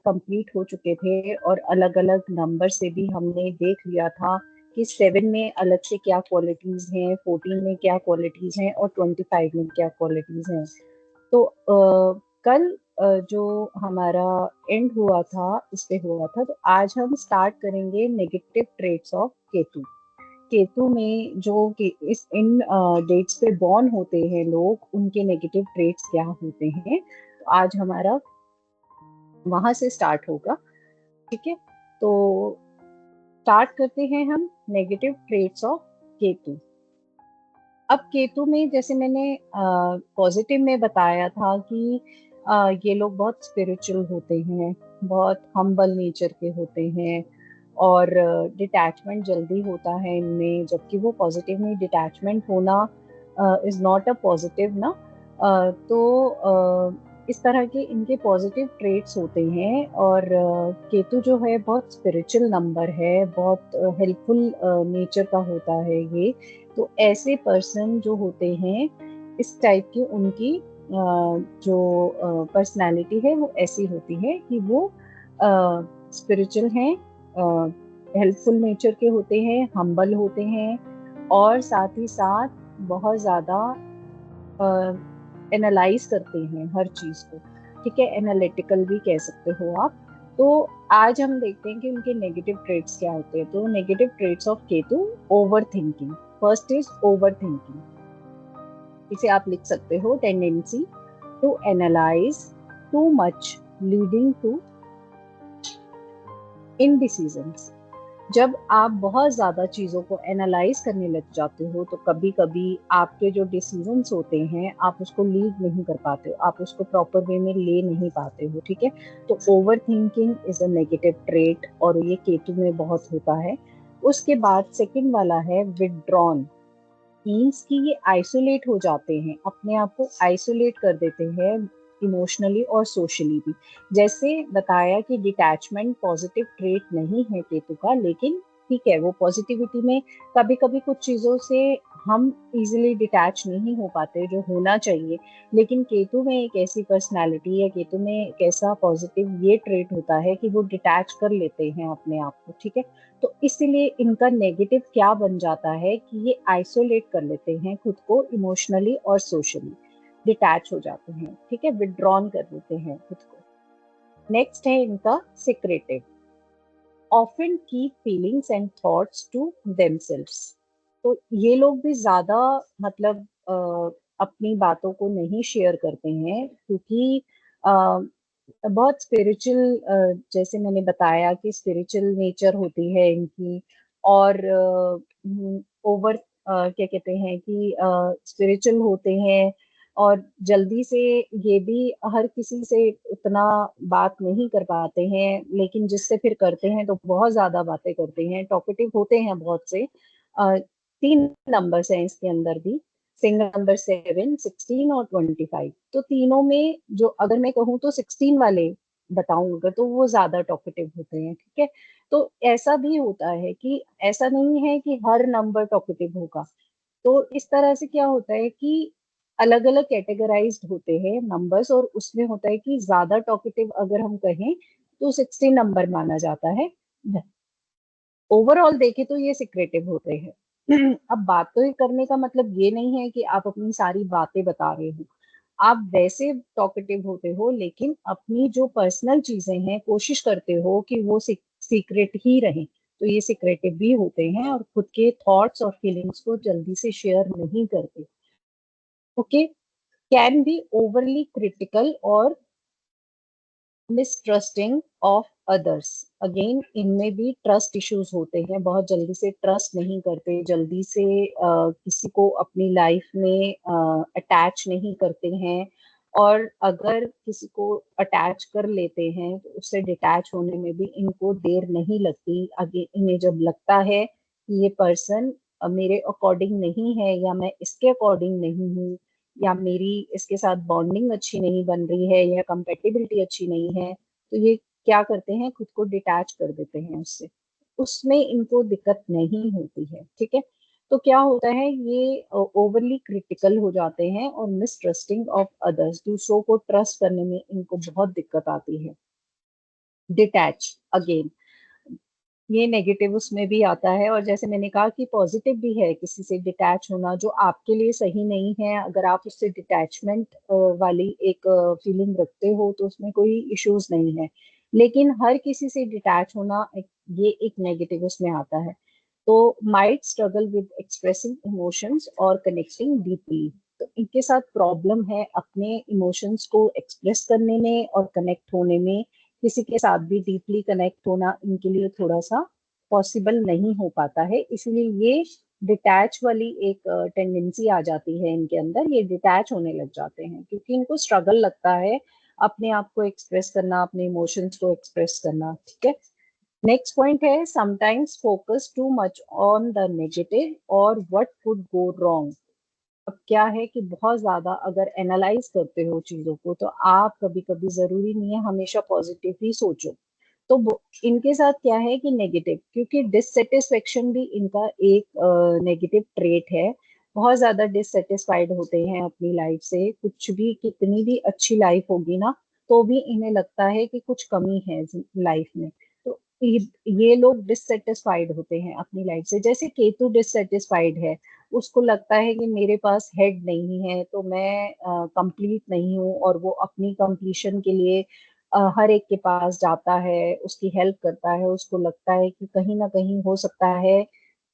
Complete हो चुके थे और अलग अलग नंबर से भी हमने देख लिया था कि 7 में अलग से क्या क्वालिटीज हैं, 14 में क्या क्वालिटीज हैं और 25 में क्या क्वालिटीज हैं। तो कल जो हमारा एंड हुआ था इस पे हुआ था, तो आज हम स्टार्ट करेंगे negative traits of Ketu. Ketu में जो कि इस इन डेट्स पे बॉर्न होते हैं लोग, उनके नेगेटिव ट्रेट्स क्या होते हैं, तो आज हमारा वहां से स्टार्ट होगा। ठीक है, तो स्टार्ट करते हैं हम नेगेटिव ट्रेट्स ऑफ केतु। अब केतु में जैसे मैंने पॉजिटिव में बताया था कि ये लोग बहुत स्पिरिचुअल होते हैं, बहुत हम्बल नेचर के होते हैं और डिटैचमेंट जल्दी होता है इनमें, जबकि वो पॉजिटिव में डिटैचमेंट होना इज नॉट अ पॉजिटिव ना। इस तरह के इनके पॉजिटिव ट्रेट्स होते हैं और केतु जो है बहुत स्पिरिचुअल नंबर है, बहुत हेल्पफुल नेचर का होता है ये। तो ऐसे पर्सन जो होते हैं इस टाइप की, उनकी जो पर्सनालिटी है वो ऐसी होती है कि वो स्पिरिचुअल हैं, हेल्पफुल नेचर के होते हैं, हम्बल होते हैं और साथ ही साथ बहुत ज़्यादा एनालाइज करते हैं हर चीज को। ठीक है, एनालिटिकल भी कह सकते हो आप। तो आज हम देखते हैं कि उनके नेगेटिव ट्रेट्स क्या होते हैं। तो negative traits of Ketu, overthinking. First is overthinking, इसे आप लिख सकते हो tendency to analyse too much leading to indecisions. जब आप बहुत ज्यादा चीजों को एनालाइज करने लग जाते हो तो कभी कभी आपके जो डिसीजंस होते हैं आप उसको लीड नहीं कर पाते हो, आप उसको प्रॉपर वे में ले नहीं पाते हो। ठीक है, तो over thinking is a negative trait और ये केतु में बहुत होता है। उसके बाद सेकंड वाला है विदड्रॉन। मीन्स कि ये आइसोलेट हो जाते हैं, अपने आप को आइसोलेट कर देते हैं इमोशनली और सोशली भी। जैसे बताया कि डिटैचमेंट पॉजिटिव ट्रेट नहीं है केतु का, लेकिन ठीक है, वो पॉजिटिविटी में कभी कभी कुछ चीजों से हम इजीली डिटैच नहीं हो पाते जो होना चाहिए। लेकिन केतु में एक ऐसी पर्सनालिटी है, केतु में एक ऐसा पॉजिटिव ये ट्रेट होता है कि वो डिटैच कर लेते हैं अपने आप को। ठीक है, तो इसीलिए इनका नेगेटिव क्या बन जाता है कि ये आइसोलेट कर लेते हैं खुद को इमोशनली और सोशली, डिटैच हो जाते हैं। ठीक है, विड्रॉन कर लेते हैं खुद को। नेक्स्ट है इनका secretive, often keep feelings and thoughts to themselves. तो ये लोग भी ज्यादा मतलब अपनी बातों को नहीं शेयर करते हैं क्योंकि बहुत स्पिरिचुअल, जैसे मैंने बताया कि स्पिरिचुअल नेचर होती है इनकी। और ओवर क्या कहते हैं कि स्पिरिचुअल होते हैं और जल्दी से ये भी हर किसी से उतना बात नहीं कर पाते हैं, लेकिन जिससे फिर करते हैं तो बहुत ज्यादा बातें करते हैं, टॉकेटिव होते हैं बहुत से। 3 नंबर्स हैं इसके अंदर भी, सिंगल नंबर 7, 16 और 25। तो तीनों में जो अगर मैं कहूँ तो 16 वाले बताऊं अगर, तो वो ज्यादा टॉकेटिव होते हैं। ठीक है, तो ऐसा भी होता है कि ऐसा नहीं है कि हर नंबर टॉकेटिव होगा। तो इस तरह से क्या होता है कि अलग अलग कैटेगराइज्ड होते हैं नंबर्स, और उसमें होता है कि ज्यादा टॉकेटिव अगर हम कहें तो 16 नंबर माना जाता है। ओवरऑल देखें तो ये सिक्रेटिव होते हैं। अब बातें करने का मतलब ये नहीं है कि आप अपनी सारी बातें बता रहे हो, आप वैसे टॉकेटिव होते हो लेकिन अपनी जो पर्सनल चीजें हैं कोशिश करते हो कि वो सीक्रेट ही रहे। तो ये सिक्रेटिव भी होते हैं और खुद के थॉट्स और फीलिंग्स को जल्दी से शेयर नहीं करते। Okay, can be overly critical और मिसट्रस्टिंग ऑफ अदर्स। अगेन इनमें भी ट्रस्ट इश्यूज होते हैं, बहुत जल्दी से ट्रस्ट नहीं करते, जल्दी से किसी को अपनी लाइफ में अटैच नहीं करते हैं। और अगर किसी को अटैच कर लेते हैं तो उससे डिटैच होने में भी इनको देर नहीं लगती। आगे इन्हें जब लगता है कि ये पर्सन मेरे अकॉर्डिंग नहीं है या मैं इसके अकॉर्डिंग नहीं हूँ या मेरी इसके साथ बॉन्डिंग अच्छी नहीं बन रही है या कंपेटिबिलिटी अच्छी नहीं है, तो ये क्या करते हैं, खुद को डिटैच कर देते हैं उससे। उसमें इनको दिक्कत नहीं होती है। ठीक है, तो क्या होता है, ये ओवरली क्रिटिकल हो जाते हैं और मिसट्रस्टिंग ऑफ अदर्स, दूसरों को ट्रस्ट करने में इनको बहुत दिक्कत आती है। डिटैच अगेन, ये नेगेटिव उसमें भी आता है। और जैसे मैंने कहा कि पॉजिटिव भी है किसी से डिटैच होना, जो आपके लिए सही नहीं है, अगर आप उससे डिटैचमेंट वाली एक फीलिंग रखते हो तो उसमें कोई इश्यूज नहीं है। लेकिन हर किसी से डिटैच होना ये एक नेगेटिव उसमें आता है। तो might struggle with expressing emotions और कनेक्टिंग डीपली, तो इनके साथ प्रॉब्लम है अपने इमोशंस को एक्सप्रेस करने में और कनेक्ट होने में। किसी के साथ भी डीपली कनेक्ट होना इनके लिए थोड़ा सा पॉसिबल नहीं हो पाता है, इसलिए ये डिटैच वाली एक टेंडेंसी आ जाती है इनके अंदर, ये डिटैच होने लग जाते हैं क्योंकि इनको स्ट्रगल लगता है अपने आप को एक्सप्रेस करना, अपने इमोशंस को एक्सप्रेस करना। ठीक है, नेक्स्ट पॉइंट है sometimes focus too much on the negative और व्हाट कुड गो रॉन्ग। अब क्या है कि बहुत ज्यादा अगर एनालाइज करते हो चीजों को तो आप कभी कभी, जरूरी नहीं है हमेशा पॉजिटिव ही सोचो। तो इनके साथ क्या है कि नेगेटिव, क्योंकि डिससेटिस्फेक्शन भी इनका एक नेगेटिव ट्रेट है। बहुत ज्यादा डिससेटिस्फाइड होते हैं अपनी लाइफ से, कुछ भी कितनी भी अच्छी लाइफ होगी ना, तो भी इन्हें लगता है कि कुछ कमी है लाइफ में। तो ये लोग डिससेटिस्फाइड होते हैं अपनी लाइफ से। जैसे केतु डिससेटिस्फाइड है, उसको लगता है कि मेरे पास हेड नहीं है तो मैं कंप्लीट नहीं हूँ, और वो अपनी कंप्लीशन के लिए हर एक के पास जाता है, उसकी हेल्प करता है। उसको लगता है कि कहीं ना कहीं हो सकता है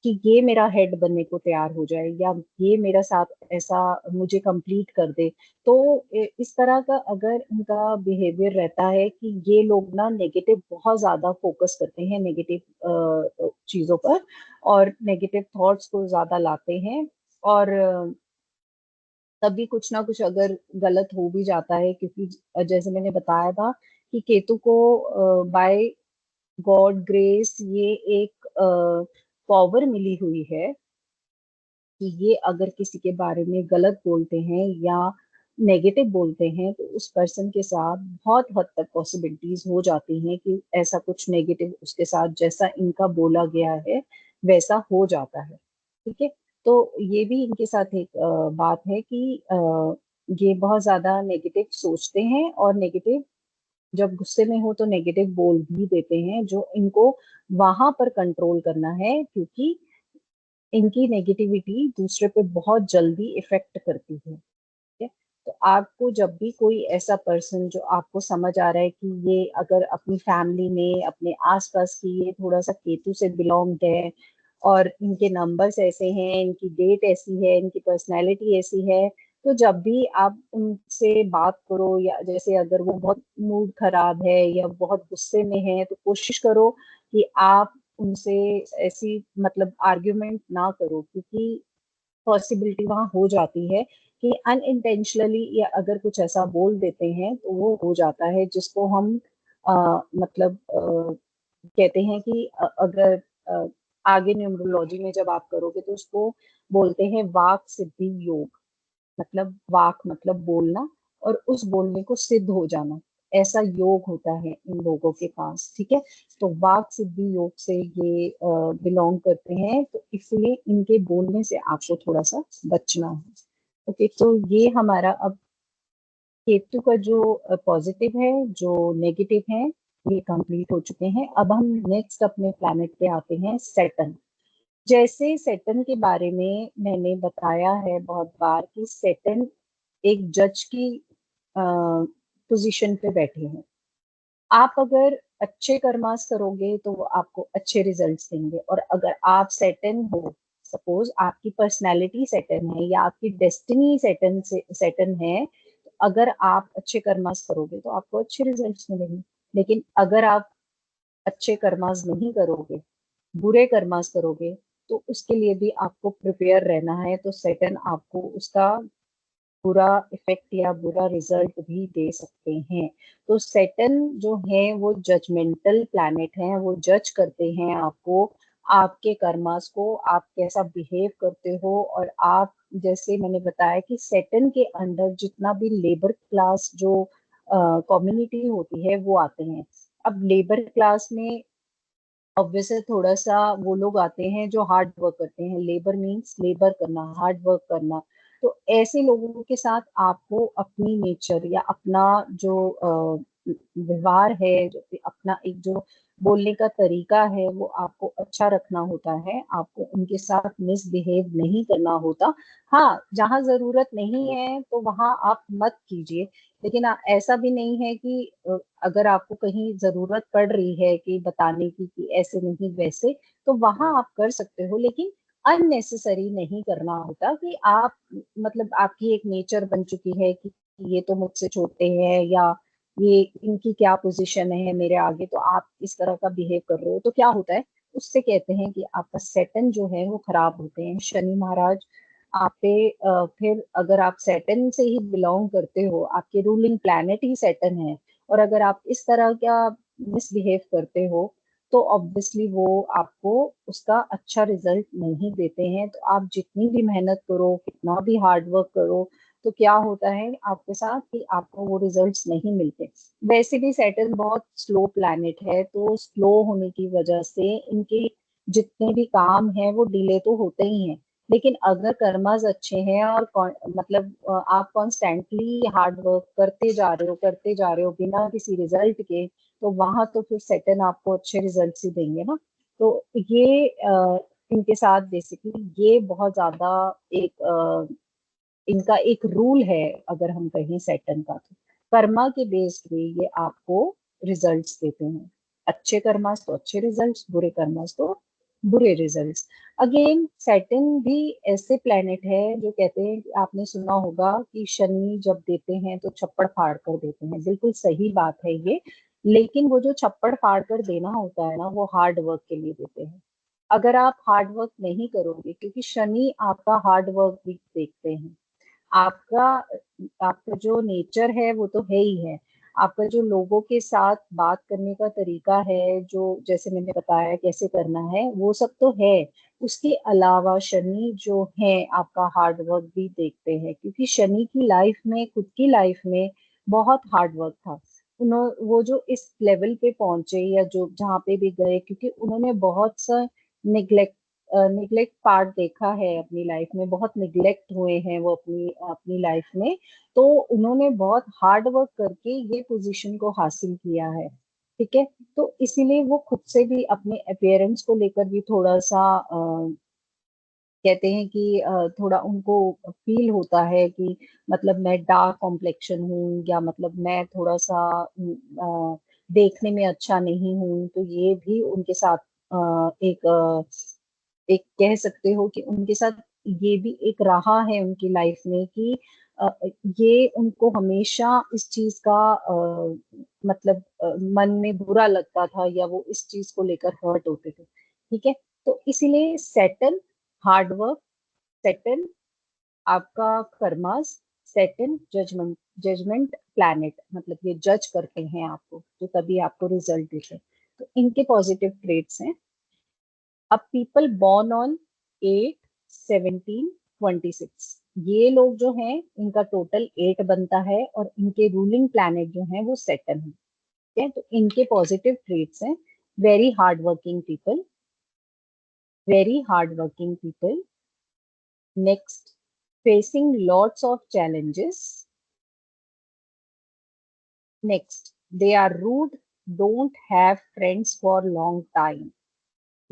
कि ये मेरा हेड बनने को तैयार हो जाए, या ये मेरा साथ ऐसा मुझे कंप्लीट कर दे। तो इस तरह का अगर इनका बिहेवियर रहता है कि ये लोग ना नेगेटिव बहुत ज्यादा फोकस करते हैं, नेगेटिव चीजों पर, और नेगेटिव थॉट्स को ज्यादा लाते हैं। और तभी कुछ ना कुछ अगर गलत हो भी जाता है, क्योंकि जैसे मैंने बताया था कि केतु को बाय गॉड ग्रेस ये एक पावर मिली हुई है कि ये अगर किसी के बारे में गलत बोलते हैं या नेगेटिव बोलते हैं तो उस पर्सन के साथ बहुत हद तक पॉसिबिलिटीज हो जाती हैं कि ऐसा कुछ नेगेटिव उसके साथ जैसा इनका बोला गया है वैसा हो जाता है। ठीक है, तो ये भी इनके साथ एक बात है कि ये बहुत ज्यादा नेगेटिव सोचते हैं, और नेगेटिव जब गुस्से में हो तो नेगेटिव बोल भी देते हैं, जो इनको वहां पर कंट्रोल करना है, क्योंकि इनकी नेगेटिविटी दूसरे पे बहुत जल्दी इफेक्ट करती है। ठीक है, तो आपको जब भी कोई ऐसा पर्सन जो आपको समझ आ रहा है कि ये अगर अपनी फैमिली में, अपने आसपास की, ये थोड़ा सा केतु से बिलोंग है, और इनके नंबर्स ऐसे हैं, इनकी डेट ऐसी है, इनकी पर्सनैलिटी ऐसी है, तो जब भी आप उनसे बात करो, या जैसे अगर वो बहुत मूड खराब है या बहुत गुस्से में है, तो कोशिश करो कि आप उनसे ऐसी मतलब आर्ग्यूमेंट ना करो, क्योंकि पॉसिबिलिटी वहां हो जाती है कि अनइंटेंशनली या अगर कुछ ऐसा बोल देते हैं तो वो हो जाता है, जिसको हम मतलब कहते हैं कि अगर अ, आगे न्यूमरोलॉजी में जब आप करोगे तो उसको बोलते हैं वाक सिद्धि योग। मतलब वाक मतलब बोलना, और उस बोलने को सिद्ध हो जाना, ऐसा योग होता है इन लोगों के पास। ठीक है, तो वाक सिद्धि योग से ये बिलोंग करते हैं, तो इसलिए इनके बोलने से आपको थोड़ा सा बचना है। ओके, तो ये हमारा अब केतु का जो पॉजिटिव है, जो नेगेटिव है, ये कंप्लीट हो चुके हैं। अब हम नेक्स्ट अपने प्लैनेट पे आते हैं, सैटर्न। जैसे सैटर्न के बारे में मैंने बताया है बहुत बार कि सैटर्न एक जज की पोजीशन पे बैठे हैं। आप अगर अच्छे कर्मास करोगे तो वो आपको अच्छे रिजल्ट्स देंगे, और अगर आप सैटर्न हो, सपोज आपकी पर्सनैलिटी सैटर्न है या आपकी डेस्टिनी सैटर्न है, तो अगर आप अच्छे कर्मास करोगे तो आपको अच्छे रिजल्ट्स मिलेंगे। लेकिन अगर आप अच्छे कर्मास नहीं करोगे, बुरे कर्मास करोगे, तो उसके लिए भी आपको प्रिपेयर रहना है। तो सैटर्न आपको उसका बुरा इफेक्ट या बुरा रिजल्ट भी दे सकते हैं। तो सैटर्न जो है वो जजमेंटल प्लैनेट है, वो जज करते हैं आपको, आपके कर्मास को, आप कैसा बिहेव करते हो। और आप, जैसे मैंने बताया कि सैटर्न के अंदर जितना भी लेबर क्लास जो कम्युनिटी होती है वो आते हैं। अब लेबर क्लास में ऑब्वियसली थोड़ा सा वो लोग आते हैं जो हार्ड वर्क करते हैं। लेबर मीन्स लेबर करना, हार्ड वर्क करना। तो ऐसे लोगों के साथ आपको अपनी नेचर या अपना जो व्यवहार है, जो अपना एक जो बोलने का तरीका है, वो आपको अच्छा रखना होता है। आपको उनके साथ मिसबिहेव नहीं करना होता। हाँ, जहाँ जरूरत नहीं है तो वहां आप मत कीजिए। लेकिन ऐसा भी नहीं है कि अगर आपको कहीं जरूरत पड़ रही है कि बताने की कि ऐसे नहीं वैसे, तो वहां आप कर सकते हो। लेकिन अननेसेसरी नहीं करना होता कि आप मतलब आपकी एक नेचर बन चुकी है कि ये तो मुझसे छोटे हैं, या ये इनकी क्या पोजीशन है मेरे आगे, तो आप इस तरह का बिहेव कर रहे हो। तो क्या होता है, उससे कहते हैं कि आपका सेटन जो है वो खराब होते हैं। शनि महाराज आप पे फिर अगर आप सेटन से ही बिलोंग करते हो, आपके रूलिंग प्लैनेट ही सेटन है, और अगर आप इस तरह का मिसबिहेव करते हो, तो ऑब्वियसली वो आपको उसका अच्छा रिजल्ट नहीं देते हैं। तो आप जितनी भी मेहनत करो, कितना भी हार्ड वर्क करो, तो क्या होता है आपके साथ कि आपको वो रिजल्ट्स नहीं मिलते। वैसे भी सैटर्न बहुत स्लो प्लैनेट है, तो स्लो होने की वजह से इनके जितने भी काम है वो डिले तो होते ही हैं। लेकिन अगर कर्मास अच्छे हैं और मतलब आप कॉन्स्टेंटली हार्ड वर्क करते जा रहे हो बिना किसी रिजल्ट के, तो वहां तो फिर सैटर्न आपको अच्छे रिजल्ट्स ही देंगे ना। तो ये इनके साथ बेसिकली ये बहुत ज्यादा एक इनका एक रूल है। अगर हम कहें सैटर्न का, तो कर्मा के बेस्ड पे ये आपको रिजल्ट्स देते हैं। अच्छे कर्मास तो अच्छे रिजल्ट्स, बुरे कर्मास तो बुरे रिजल्ट्स। अगेन सैटर्न भी ऐसे प्लेनेट है जो कहते हैं कि आपने सुना होगा कि शनि जब देते हैं तो छप्पड़ फाड़ कर देते हैं। बिल्कुल सही बात है ये। लेकिन वो जो छप्पड़ फाड़ कर देना होता है ना, वो हार्ड वर्क के लिए देते हैं। अगर आप हार्ड वर्क नहीं करोगे, क्योंकि शनि आपका हार्ड वर्क भी देखते हैं। आपका आपका जो नेचर है वो तो है ही है। आपका जो लोगों के साथ बात करने का तरीका है, जो जैसे मैंने बताया कैसे करना है, वो सब तो है। उसके अलावा शनि जो है आपका हार्ड वर्क भी देखते हैं, क्योंकि शनि की लाइफ में, खुद की लाइफ में बहुत हार्ड वर्क था। वो जो इस लेवल पे पहुंचे या जो जहाँ पे भी गए, क्योंकि उन्होंने बहुत सा निग्लेक्ट निग्लेक्ट पार्ट देखा है अपनी लाइफ में। बहुत निग्लेक्ट हुए हैं वो अपनी अपनी लाइफ में। तो उन्होंने बहुत हार्ड वर्क करके ये पोजीशन को हासिल किया है। ठीक है। तो इसीलिए वो खुद से भी अपने अपीयरेंस को लेकर भी थोड़ा सा कहते हैं कि थोड़ा उनको फील होता है कि मतलब मैं डार्क कॉम्प्लेक्शन हूँ, या मतलब मैं थोड़ा सा देखने में अच्छा नहीं हूँ। तो ये भी उनके साथ एक कह सकते हो कि उनके साथ ये भी एक रहा है उनकी लाइफ में कि अ, ये उनको हमेशा इस चीज का मतलब मन में बुरा लगता था, या वो इस चीज को लेकर हर्ट होते थे। ठीक है। तो इसीलिए सेटल हार्ड वर्क, सेटल आपका karmas, Saturn judgement judgement planet, मतलब ये जज करते हैं आपको, तो तभी आपको रिजल्ट देते हैं। तो इनके पॉजिटिव ट्रेट्स हैं। अब पीपल बॉर्न ऑन 8, 17, 26, ये लोग जो हैं इनका टोटल 8 बनता है, और इनके रूलिंग प्लैनेट जो है वो सेटन है। ठीक है। तो इनके पॉजिटिव ट्रेट्स हैं: very hard working people, very hard working people. Next, facing lots of challenges. Next, they are rude, don't have friends for long time.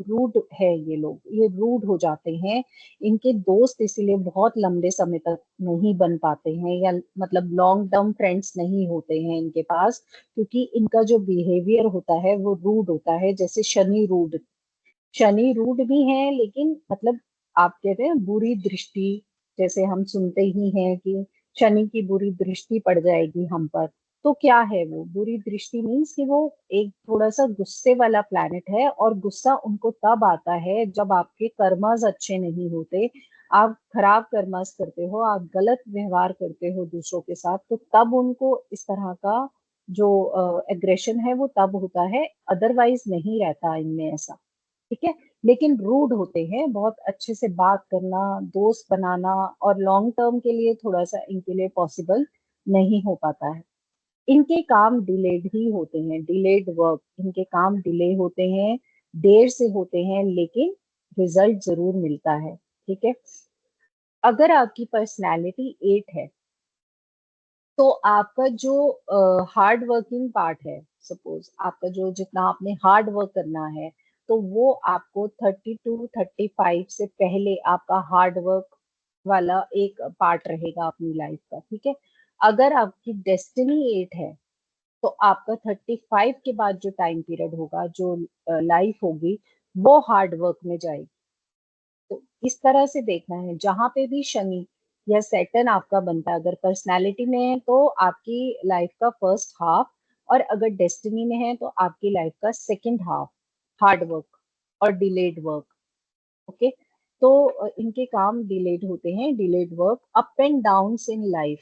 Rude है ये लोग, ये रूड हो जाते हैं। इनके दोस्त इसीलिए बहुत लंबे समय तक नहीं बन पाते हैं, या मतलब लॉन्ग टर्म फ्रेंड्स नहीं होते हैं इनके पास, क्योंकि इनका जो बिहेवियर होता है वो रूड होता है। जैसे शनि रूड भी है, लेकिन मतलब आप कहते हैं बुरी दृष्टि, जैसे हम सुनते ही हैं कि शनि की बुरी दृष्टि पड़ जाएगी हम पर। तो क्या है वो बुरी दृष्टि? मीन्स कि वो एक थोड़ा सा गुस्से वाला प्लैनेट है, और गुस्सा उनको तब आता है जब आपके कर्मास अच्छे नहीं होते, आप खराब कर्मास करते हो, आप गलत व्यवहार करते हो दूसरों के साथ, तो तब उनको इस तरह का जो एग्रेशन है वो तब होता है। अदरवाइज नहीं रहता इनमें ऐसा। ठीक है। लेकिन रूड होते हैं, बहुत अच्छे से बात करना, दोस्त बनाना और लॉन्ग टर्म के लिए थोड़ा सा इनके लिए पॉसिबल नहीं हो पाता है। इनके काम डिलेड ही होते हैं, डिलेड वर्क, इनके काम डिले होते हैं, देर से होते हैं, लेकिन रिजल्ट जरूर मिलता है। ठीक है। अगर आपकी पर्सनैलिटी 8 है, तो आपका जो हार्ड वर्किंग पार्ट है, सपोज आपका जो जितना आपने हार्ड वर्क करना है, तो वो आपको 32-35 से पहले आपका हार्ड वर्क वाला एक पार्ट रहेगा अपनी लाइफ का, ठीक है। अगर आपकी डेस्टिनी 8 है, तो आपका 35 के बाद जो टाइम पीरियड होगा, जो लाइफ होगी, वो हार्ड वर्क में जाएगी। तो इस तरह से देखना है, जहां पे भी शनि या सैटर्न आपका बनता है, अगर पर्सनालिटी में है तो आपकी लाइफ का फर्स्ट हाफ, और अगर डेस्टिनी में है तो आपकी लाइफ का सेकंड हाफ हार्ड वर्क और डिलेड वर्क। ओके। तो इनके काम डिलेड होते हैं, delayed work. Up and downs in life,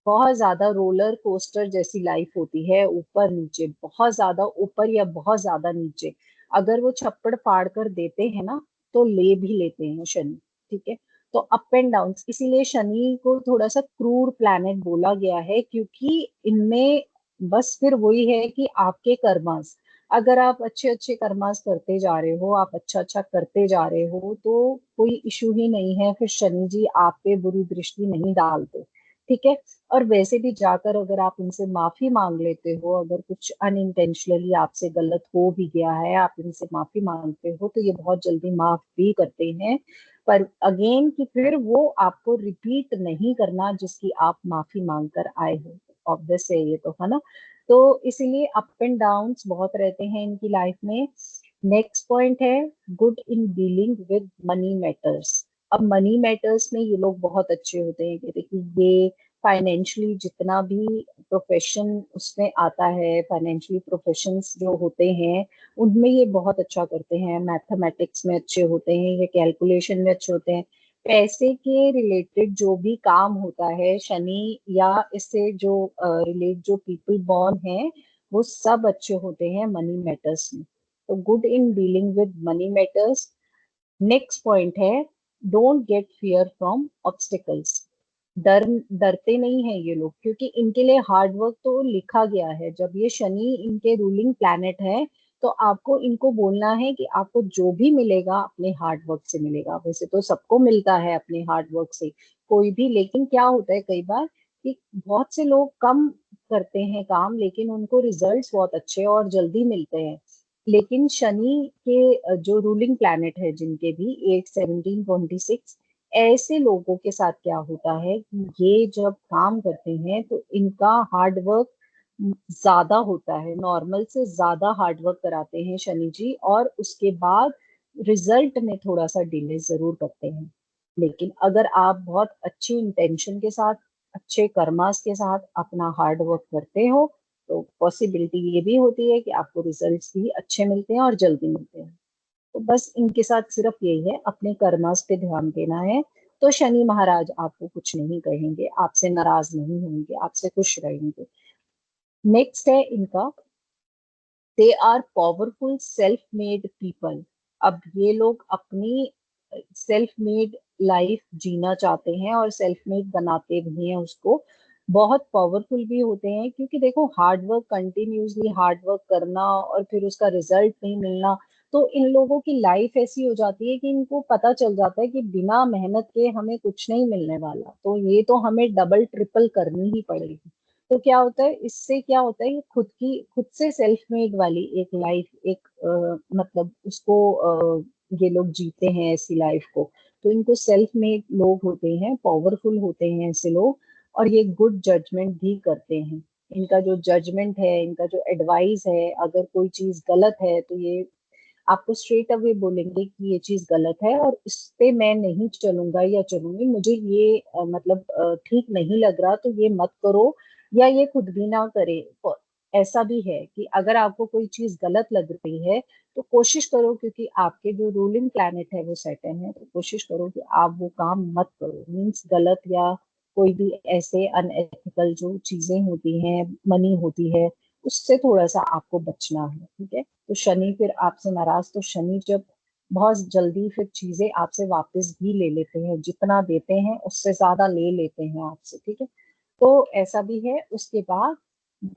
बहुत ज्यादा रोलर कोस्टर जैसी लाइफ होती है, ऊपर नीचे, बहुत ज्यादा ऊपर या बहुत ज्यादा नीचे। अगर वो छप्पड़ फाड़ कर देते हैं ना, तो ले भी लेते हैं शनि, ठीक है। तो अप एंड डाउन, इसीलिए शनि को थोड़ा सा क्रूर प्लैनेट बोला गया है, क्योंकि इनमें बस फिर वही है कि आपके कर्मास, अगर आप अच्छे अच्छे कर्मास करते जा रहे हो, आप अच्छा अच्छा करते जा रहे हो, तो कोई इशू ही नहीं है, फिर शनि जी आप पे बुरी दृष्टि नहीं डालते, ठीक है। और वैसे भी जाकर अगर आप इनसे माफी मांग लेते हो, अगर कुछ अनइंटेंशनली आपसे गलत हो भी गया है, आप इनसे माफी मांगते हो, तो ये बहुत जल्दी माफ भी करते हैं। पर अगेन कि फिर वो आपको रिपीट नहीं करना जिसकी आप माफी मांग कर आए हो। ऑब्वियस है ये, तो है ना। तो इसीलिए अप एंड डाउन्स बहुत रहते हैं इनकी लाइफ में। नेक्स्ट पॉइंट है good in dealing with money matters. अब मनी मैटर्स में ये लोग बहुत अच्छे होते हैं, कि देखिए ये फाइनेंशियली जितना भी प्रोफेशन उसमें आता है, फाइनेंशियली प्रोफेशंस जो होते हैं, उनमें ये बहुत अच्छा करते हैं। मैथमेटिक्स में अच्छे होते हैं, ये कैलकुलेशन में अच्छे होते हैं। पैसे के रिलेटेड जो भी काम होता है शनि या इससे जो रिलेट जो पीपल बॉर्न है, वो सब अच्छे होते हैं मनी मैटर्स में। तो good in dealing with money matters. Next point है don't get fear from obstacles. डर डरते नहीं है ये लोग, क्योंकि इनके लिए हार्ड वर्क तो लिखा गया है। जब ये शनि इनके रूलिंग प्लैनेट है, तो आपको इनको बोलना है कि आपको जो भी मिलेगा अपने हार्ड वर्क से मिलेगा। वैसे तो सबको मिलता है अपने हार्ड वर्क से, कोई भी, लेकिन क्या होता है कई बार कि बहुत से लोग कम करते हैं काम, लेकिन उनको रिजल्ट्स बहुत अच्छे और जल्दी मिलते हैं। लेकिन शनि के जो रूलिंग प्लैनेट है जिनके भी 8 17 26, ऐसे लोगों के साथ क्या होता है कि ये जब काम करते हैं तो इनका हार्ड वर्क ज्यादा होता है, नॉर्मल से ज्यादा हार्ड वर्क कराते हैं शनि जी, और उसके बाद रिजल्ट में थोड़ा सा डिले जरूर करते हैं। लेकिन अगर आप बहुत अच्छी इंटेंशन के साथ, अच्छे कर्मास के साथ अपना हार्ड वर्क करते हो, तो पॉसिबिलिटी ये भी होती है कि आपको रिजल्ट्स भी अच्छे मिलते हैं और जल्दी मिलते हैं। तो बस इनके साथ सिर्फ यही है, अपने कर्मास पे ध्यान देना है, तो शनि महाराज आपको कुछ नहीं कहेंगे, आपसे नाराज नहीं होंगे, आपसे खुश रहेंगे। नेक्स्ट है इनका, they are powerful self made people. अब ये लोग अपनी सेल्फ मेड लाइफ जीना चाहते हैं और सेल्फ मेड बनाते भी हैं उसको। बहुत पावरफुल भी होते हैं, क्योंकि देखो hard work, continuously hard work करना और फिर उसका रिजल्ट नहीं मिलना, तो इन लोगों की लाइफ ऐसी हो जाती है कि इनको पता चल जाता है कि बिना मेहनत के हमें कुछ नहीं मिलने वाला, तो ये तो हमें डबल ट्रिपल करनी ही पड़ेगी। तो क्या होता है इससे, क्या होता है ये खुद से सेल्फ मेड वाली एक लाइफ, एक मतलब उसको ये लोग जीते हैं ऐसी लाइफ को। तो इनको सेल्फ मेड लोग होते हैं, पावरफुल होते हैं ऐसे लोग, और ये गुड जजमेंट भी करते हैं। इनका जो जजमेंट है, इनका जो एडवाइस है, अगर कोई चीज गलत है तो ये आपको स्ट्रेट अवे बोलेंगे कि ये चीज गलत है और इस पे मैं नहीं चलूंगा या चलूंगी, मुझे ये मतलब ठीक नहीं लग रहा, तो ये मत करो, या ये खुद भी ना करे। ऐसा भी है कि अगर आपको कोई चीज गलत लग रही है, तो कोशिश करो, क्योंकि आपके जो रूलिंग प्लैनेट है वो सैटर्न है, तो कोशिश करो कि आप वो काम मत करो। मीन्स गलत या कोई भी ऐसे अनएथिकल जो चीजें होती हैं, मनी होती है, उससे थोड़ा सा आपको बचना है, ठीक है। तो शनि फिर आपसे नाराज, तो शनि जब बहुत जल्दी फिर चीजें आपसे वापस भी ले लेते हैं, जितना देते हैं उससे ज्यादा ले लेते हैं आपसे, ठीक है। तो ऐसा भी है। उसके बाद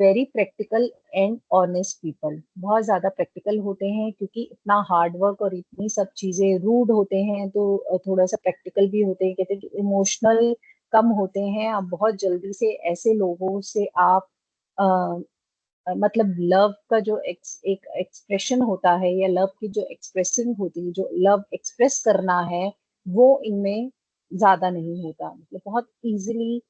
very practical and honest people, बहुत ज्यादा प्रैक्टिकल होते हैं, क्योंकि इतना हार्ड वर्क और इतनी सब चीजें, रूड होते हैं तो थोड़ा सा प्रैक्टिकल भी होते हैं। कहते हैं कि इमोशनल कम होते हैं, आप बहुत जल्दी से ऐसे लोगों से आप मतलब लव का जो एक एक्सप्रेशन होता है, या लव की जो एक्सप्रेसिंग होती है, जो लव एक्सप्रेस करना है, वो इनमें ज्यादा नहीं होता। मतलब बहुत इजीली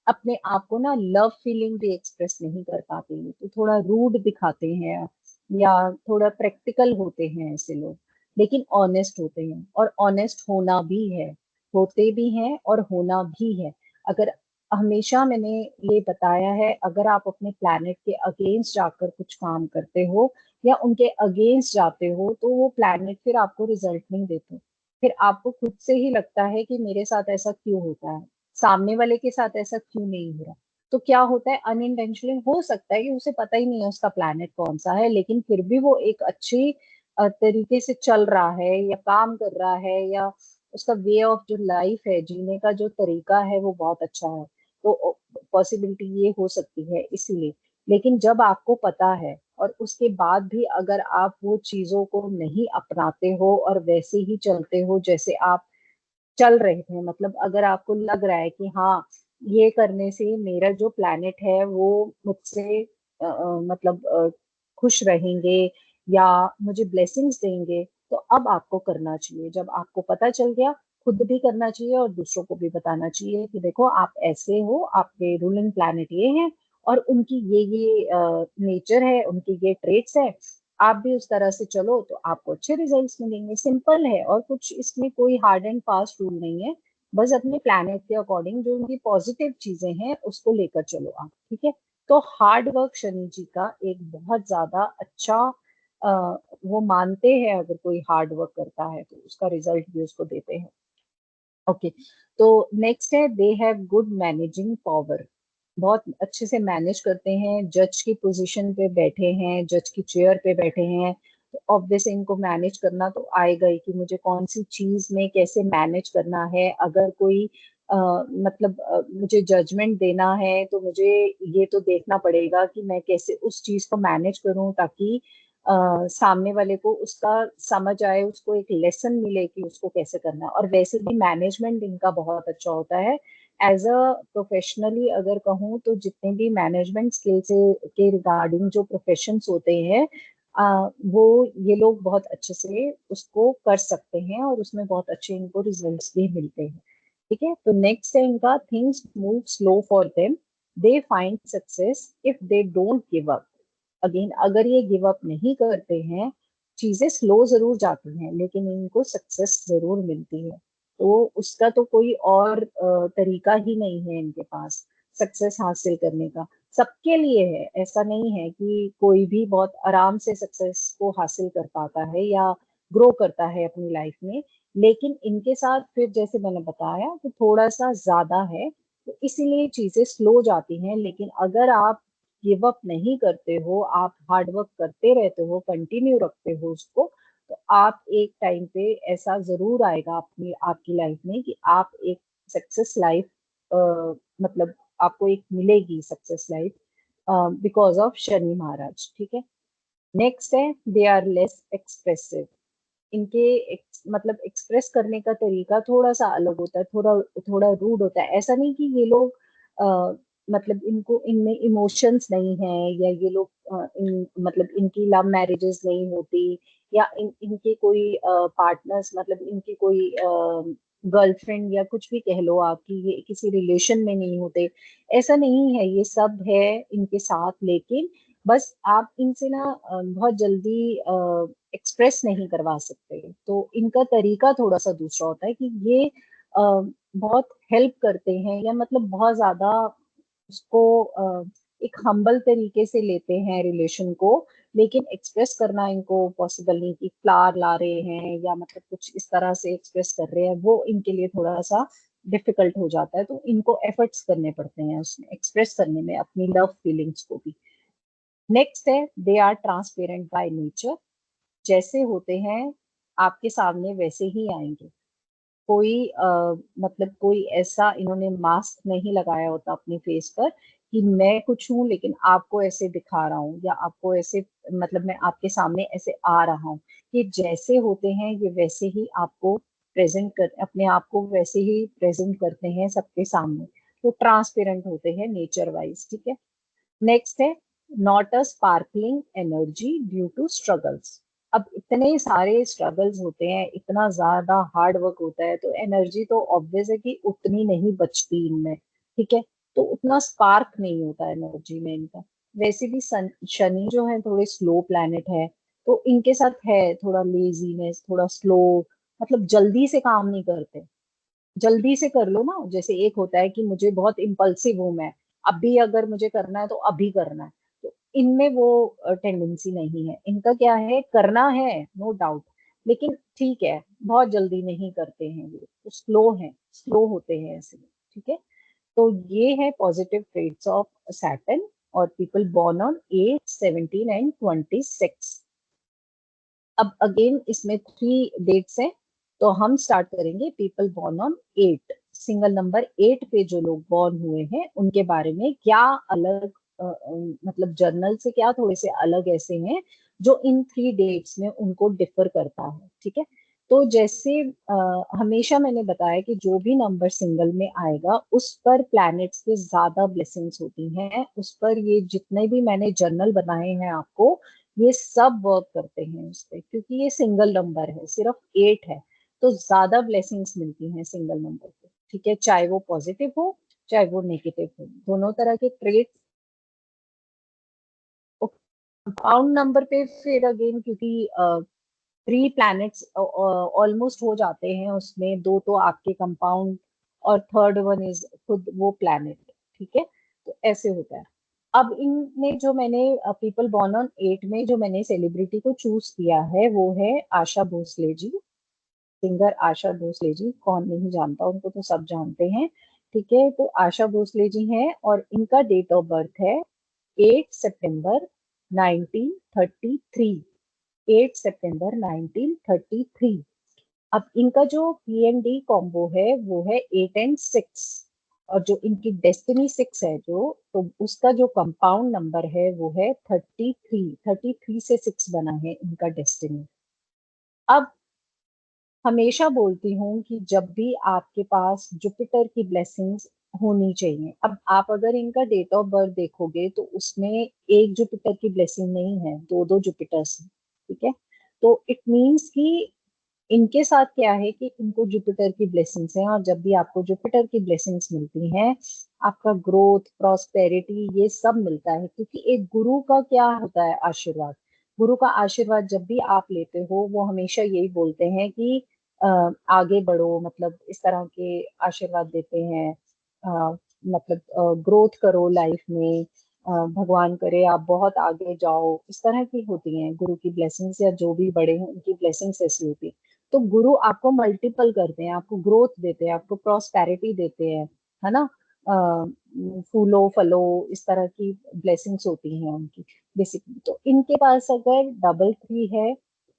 अपने आप को ना लव फीलिंग भी एक्सप्रेस नहीं कर पाते हैं, तो थोड़ा रूड दिखाते हैं या थोड़ा प्रैक्टिकल होते हैं ऐसे लोग, लेकिन ऑनेस्ट होते हैं, और ऑनेस्ट होना भी है, होते भी हैं और होना भी है। अगर हमेशा मैंने ये बताया है, अगर आप अपने प्लैनेट के अगेंस्ट जाकर कुछ काम करते हो या उनके अगेंस्ट जाते हो, तो वो प्लैनेट फिर आपको रिजल्ट नहीं देते। फिर आपको खुद से ही लगता है कि मेरे साथ ऐसा क्यों होता है, सामने वाले के साथ ऐसा क्यों नहीं हो रहा। तो क्या होता है, अनइंटेंशनली हो सकता है कि उसे पता ही नहीं है उसका प्लैनेट कौन सा है, लेकिन फिर भी वो एक अच्छी तरीके से चल रहा है या काम कर रहा है, या उसका वे ऑफ जो लाइफ है, जीने का जो तरीका है, वो बहुत अच्छा है। तो पॉसिबिलिटी ये हो सकती है इसीलिए। लेकिन जब आपको पता है और उसके बाद भी अगर आप वो चीजों को नहीं अपनाते हो और वैसे ही चलते हो जैसे आप चल रहे थे, मतलब अगर आपको लग रहा है कि हाँ, ये करने से मेरा जो प्लैनेट है वो मुझसे मतलब खुश रहेंगे या मुझे ब्लेसिंग्स देंगे, तो अब आपको करना चाहिए। जब आपको पता चल गया, खुद भी करना चाहिए और दूसरों को भी बताना चाहिए कि देखो आप ऐसे हो, आपके रूलिंग प्लैनेट ये हैं और उनकी ये नेचर है, उनकी ये ट्रेट्स है, आप भी उस तरह से चलो तो आपको अच्छे रिजल्ट्स मिलेंगे। सिंपल है, और कुछ इसमें कोई हार्ड एंड फास्ट रूल नहीं है। बस अपने प्लैनेट के अकॉर्डिंग जो उनकी पॉजिटिव चीजें हैं उसको लेकर चलो आप, ठीक है। तो हार्ड वर्क शनि जी का एक बहुत ज्यादा अच्छा अ, वो मानते हैं, अगर कोई हार्ड वर्क करता है तो उसका रिजल्ट भी उसको देते हैं। ओके, तो नेक्स्ट है, they have good managing power. बहुत अच्छे से मैनेज करते हैं, जज की पोजीशन पे बैठे हैं, जज की चेयर पे बैठे हैं, तो ऑब्वियस इनको मैनेज करना तो आएगा ही कि मुझे कौन सी चीज में कैसे मैनेज करना है। अगर कोई मतलब मुझे जजमेंट देना है तो मुझे ये तो देखना पड़ेगा कि मैं कैसे उस चीज को मैनेज करूं, ताकि सामने वाले को उसका समझ आए, उसको एक लेसन मिले कि उसको कैसे करना है। और वैसे भी मैनेजमेंट इनका बहुत अच्छा होता है। एज अ प्रोफेशनली अगर कहूँ तो जितने भी मैनेजमेंट स्किल से के रिगार्डिंग जो प्रोफेशंस होते हैं, वो ये लोग बहुत अच्छे से उसको कर सकते हैं और उसमें बहुत अच्छे इनको रिजल्ट्स भी मिलते हैं। ठीक है, तो नेक्स्ट है इनका, things move slow for them, they find success if they don't give up. Again, अगर ये गिव अप नहीं करते हैं, चीजें स्लो जरूर जाती हैं लेकिन इनको सक्सेस जरूर मिलती है। तो उसका तो कोई और तरीका ही नहीं है इनके पास सक्सेस हासिल करने का। सबके लिए है, ऐसा नहीं है कि कोई भी बहुत आराम से सक्सेस को हासिल कर पाता है या ग्रो करता है अपनी लाइफ में। लेकिन इनके साथ फिर जैसे मैंने बताया कि थोड़ा सा ज्यादा है, तो इसीलिए चीजें स्लो जाती हैं। लेकिन अगर आप गिव अप नहीं करते हो, आप हार्ड वर्क करते रहते हो, कंटिन्यू रखते हो उसको, तो आप एक टाइम पे ऐसा जरूर आएगा अपनी आपकी लाइफ में कि आप एक सक्सेस लाइफ मतलब आपको एक मिलेगी success life because of Shani Maharaj. ठीक है, नेक्स्ट है, दे आर लेस एक्सप्रेसिव। इनके मतलब एक्सप्रेस करने का तरीका थोड़ा सा अलग होता है, थोड़ा थोड़ा रूड होता है। ऐसा नहीं कि ये लोग मतलब इनको इनमें इमोशंस नहीं है, या ये लोग मतलब इनकी लव मैरिजेस नहीं होती, या इनके कोई पार्टनर्स मतलब इनकी कोई गर्लफ्रेंड या कुछ भी कह लो आप कि ये किसी रिलेशन में नहीं होते। ऐसा नहीं है, ये सब है इनके साथ। लेकिन बस आप इनसे ना बहुत जल्दी एक्सप्रेस नहीं करवा सकते। तो इनका तरीका थोड़ा सा दूसरा होता है कि ये बहुत हेल्प करते हैं, या मतलब बहुत ज्यादा उसको एक हम्बल तरीके से लेते हैं रिलेशन को। लेकिन एक्सप्रेस करना इनको पॉसिबल नहीं, कि फ्लावर ला रहे हैं या मतलब कुछ इस तरह से एक्सप्रेस कर रहे हैं, वो इनके लिए थोड़ा सा डिफिकल्ट हो जाता है। तो इनको एफर्ट्स करने पड़ते हैं उसमें एक्सप्रेस करने में अपनी लव फीलिंग्स को भी। नेक्स्ट है, they are transparent by nature. जैसे होते हैं आपके सामने वैसे ही आएंगे। कोई मतलब कोई ऐसा इन्होंने मास्क नहीं लगाया होता अपने फेस पर कि मैं कुछ हूँ लेकिन आपको ऐसे दिखा रहा हूँ, या आपको ऐसे मतलब मैं आपके सामने ऐसे आ रहा हूँ। ये जैसे होते हैं ये वैसे ही आपको प्रेजेंट कर, अपने आप को वैसे ही प्रेजेंट करते हैं सबके सामने। वो ट्रांसपेरेंट होते हैं नेचर वाइज, ठीक है। नेक्स्ट है not a sparkling energy due to struggles. अब इतने सारे स्ट्रगल्स होते हैं, इतना ज्यादा हार्ड वर्क होता है, तो एनर्जी तो ऑब्वियस है कि उतनी नहीं बचती इनमें, ठीक है। तो उतना स्पार्क नहीं होता एनर्जी में इनका। वैसे भी शनि जो है थोड़े स्लो प्लैनेट है, तो इनके साथ है थोड़ा लेजीनेस, थोड़ा स्लो, मतलब जल्दी से काम नहीं करते। जल्दी से कर लो ना, जैसे एक होता है कि मुझे बहुत इम्पल्सिव हूं मैं, अभी अगर मुझे करना है तो अभी करना है, तो इनमें वो टेंडेंसी नहीं है। इनका क्या है, करना है नो डाउट, लेकिन ठीक है, बहुत जल्दी नहीं करते हैं ये, तो स्लो है, स्लो होते हैं ऐसे, ठीक है। तो ये है पॉजिटिव ट्रेट्स ऑफ सैटर्न और पीपल बॉर्न ऑन 8, 17 एंड 26। अब अगेन इसमें 3 डेट्स हैं, तो हम स्टार्ट करेंगे people born on 8, single number 8 पे जो लोग बॉर्न हुए हैं उनके बारे में क्या अलग, मतलब जर्नल से क्या थोड़े से अलग ऐसे हैं जो इन 3 डेट्स में उनको डिफर करता है, ठीक है। तो जैसे हमेशा मैंने बताया कि जो भी नंबर सिंगल में आएगा उस पर प्लैनेट्स के ज्यादा ब्लेसिंग्स होती हैं, उस पर ये जितने भी मैंने जर्नल बनाए हैं आपको, ये सब वर्क करते हैं उस पे, क्योंकि ये सिंगल नंबर है, सिर्फ 8 है, तो ज्यादा ब्लेसिंग्स मिलती हैं सिंगल नंबर पे, ठीक है। चाहे वो पॉजिटिव हो चाहे वो नेगेटिव हो, दोनों तरह के ट्रेट। कंपाउंड नंबर पे फिर अगेन, क्योंकि 3 प्लैनेट्स ऑलमोस्ट हो जाते हैं उसमें, 2 तो आपके कंपाउंड और थर्ड वन इज खुद वो प्लैनेट, ठीक है। तो ऐसे होता है। अब इनमें जो मैंने पीपल बॉर्न ऑन 8 में जो मैंने सेलिब्रिटी को चूज किया है वो है आशा भोसले जी। सिंगर आशा भोसले जी, कौन नहीं जानता, उनको तो सब जानते हैं, ठीक है। तो आशा भोसले जी हैं और इनका डेट ऑफ बर्थ है 8 सितंबर 1933। 8 सितंबर 1933। अब इनका जो पीएनडी कॉम्बो है वो है 8 एंड 6, और जो इनकी डेस्टिनी 6 है जो, तो उसका जो कंपाउंड नंबर है वो है 33। 33 से 6 बना है इनका डेस्टिनी। अब हमेशा बोलती हूँ कि जब भी आपके पास जुपिटर की ब्लेसिंग्स होनी चाहिए। अब आप अगर इनका डेट ऑफ बर्थ देखोगे तो उसमें एक जुपिटर की ब्लेसिंग नहीं है, दो दो जुपिटर्स हैं, ठीक है। तो इट मीन्स कि इनके साथ क्या है कि इनको जुपिटर की ब्लेसिंग्स हैं, और जब भी आपको जुपिटर की ब्लेसिंग्स मिलती हैं, आपका ग्रोथ, प्रॉस्पेरिटी, ये सब मिलता है, क्योंकि एक गुरु का क्या होता है आशीर्वाद। गुरु का आशीर्वाद जब भी आप लेते हो वो हमेशा यही बोलते हैं कि आगे बढ़ो, मतलब इस तरह के आशीर्वाद देते हैं, मतलब ग्रोथ करो लाइफ में, भगवान करे आप बहुत आगे जाओ, इस तरह की होती हैं गुरु की ब्लेसिंग्स, या जो भी बड़े हैं उनकी ब्लेसिंग्स ऐसी होती है। तो गुरु आपको मल्टीपल करते हैं, आपको ग्रोथ देते हैं, आपको प्रॉस्पेरिटी देते हैं, है ना। फूलो फलो इस तरह की ब्लेसिंग्स होती हैं उनकी बेसिकली। तो इनके पास अगर डबल 3 है,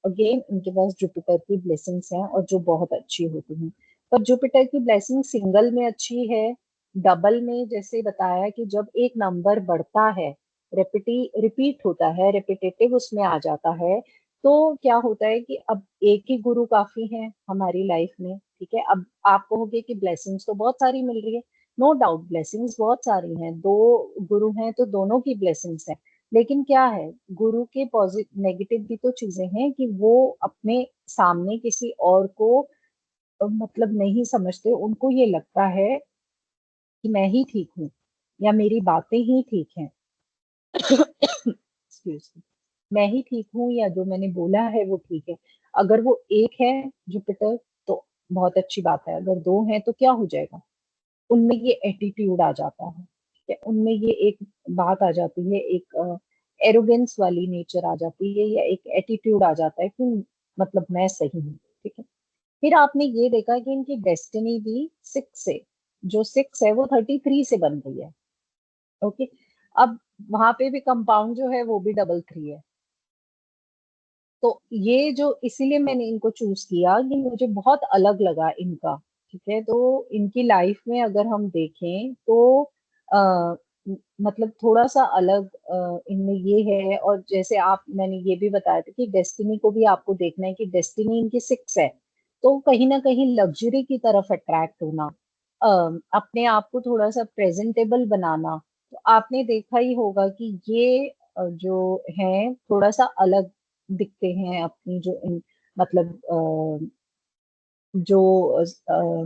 अगेन इनके पास जुपिटर की ब्लेसिंग्स हैं और जो बहुत अच्छी होती हैं। पर जुपिटर की ब्लेसिंग सिंगल में अच्छी है, डबल में जैसे बताया कि जब एक नंबर बढ़ता है, रिपीट होता है, रिपीटेटिव उसमें आ जाता है, तो क्या होता है कि अब एक ही गुरु काफी है हमारी लाइफ में, ठीक है। अब आप कहोगे कि ब्लेसिंग्स तो बहुत सारी मिल रही है, नो डाउट ब्लेसिंग्स बहुत सारी हैं, 2 गुरु हैं तो दोनों की ब्लेसिंग्स हैं। लेकिन क्या है, गुरु के पॉजिटिव नेगेटिव भी तो चीजें हैं कि वो अपने सामने किसी और को मतलब नहीं समझते, उनको ये लगता है कि मैं ही ठीक हूँ या मेरी बातें ही ठीक हैं। एक्सक्यूज मी, मैं ही ठीक हूँ या जो मैंने बोला है वो ठीक है। अगर वो एक है जुपिटर तो बहुत अच्छी बात है, अगर 2 हैं तो क्या हो जाएगा, उनमें ये एटीट्यूड आ जाता है, ठीक है। उनमें ये एक बात आ जाती है, एक एरोगेंस वाली नेचर आ जाती है, या एक एटीट्यूड आ जाता है कि मतलब मैं सही हूँ, ठीक है। फिर आपने ये देखा कि इनकी डेस्टिनी भी 6 से, जो 6 है वो 33 से बन गई है, ओके। अब वहां पे भी कंपाउंड जो है वो भी डबल 3 है। तो ये जो, इसीलिए मैंने इनको चूज किया कि मुझे बहुत अलग लगा इनका, ठीक है। तो इनकी लाइफ में अगर हम देखें तो आ, मतलब थोड़ा सा अलग इनमें ये है। और जैसे आप, मैंने ये भी बताया था कि डेस्टिनी को भी आपको देखना है कि डेस्टिनी इनकी 6 है, तो कहीं ना कहीं लग्जरी की तरफ अट्रैक्ट होना, अपने आप को थोड़ा सा प्रेजेंटेबल बनाना, तो आपने देखा ही होगा कि ये जो है थोड़ा सा अलग दिखते हैं अपनी जो मतलब जो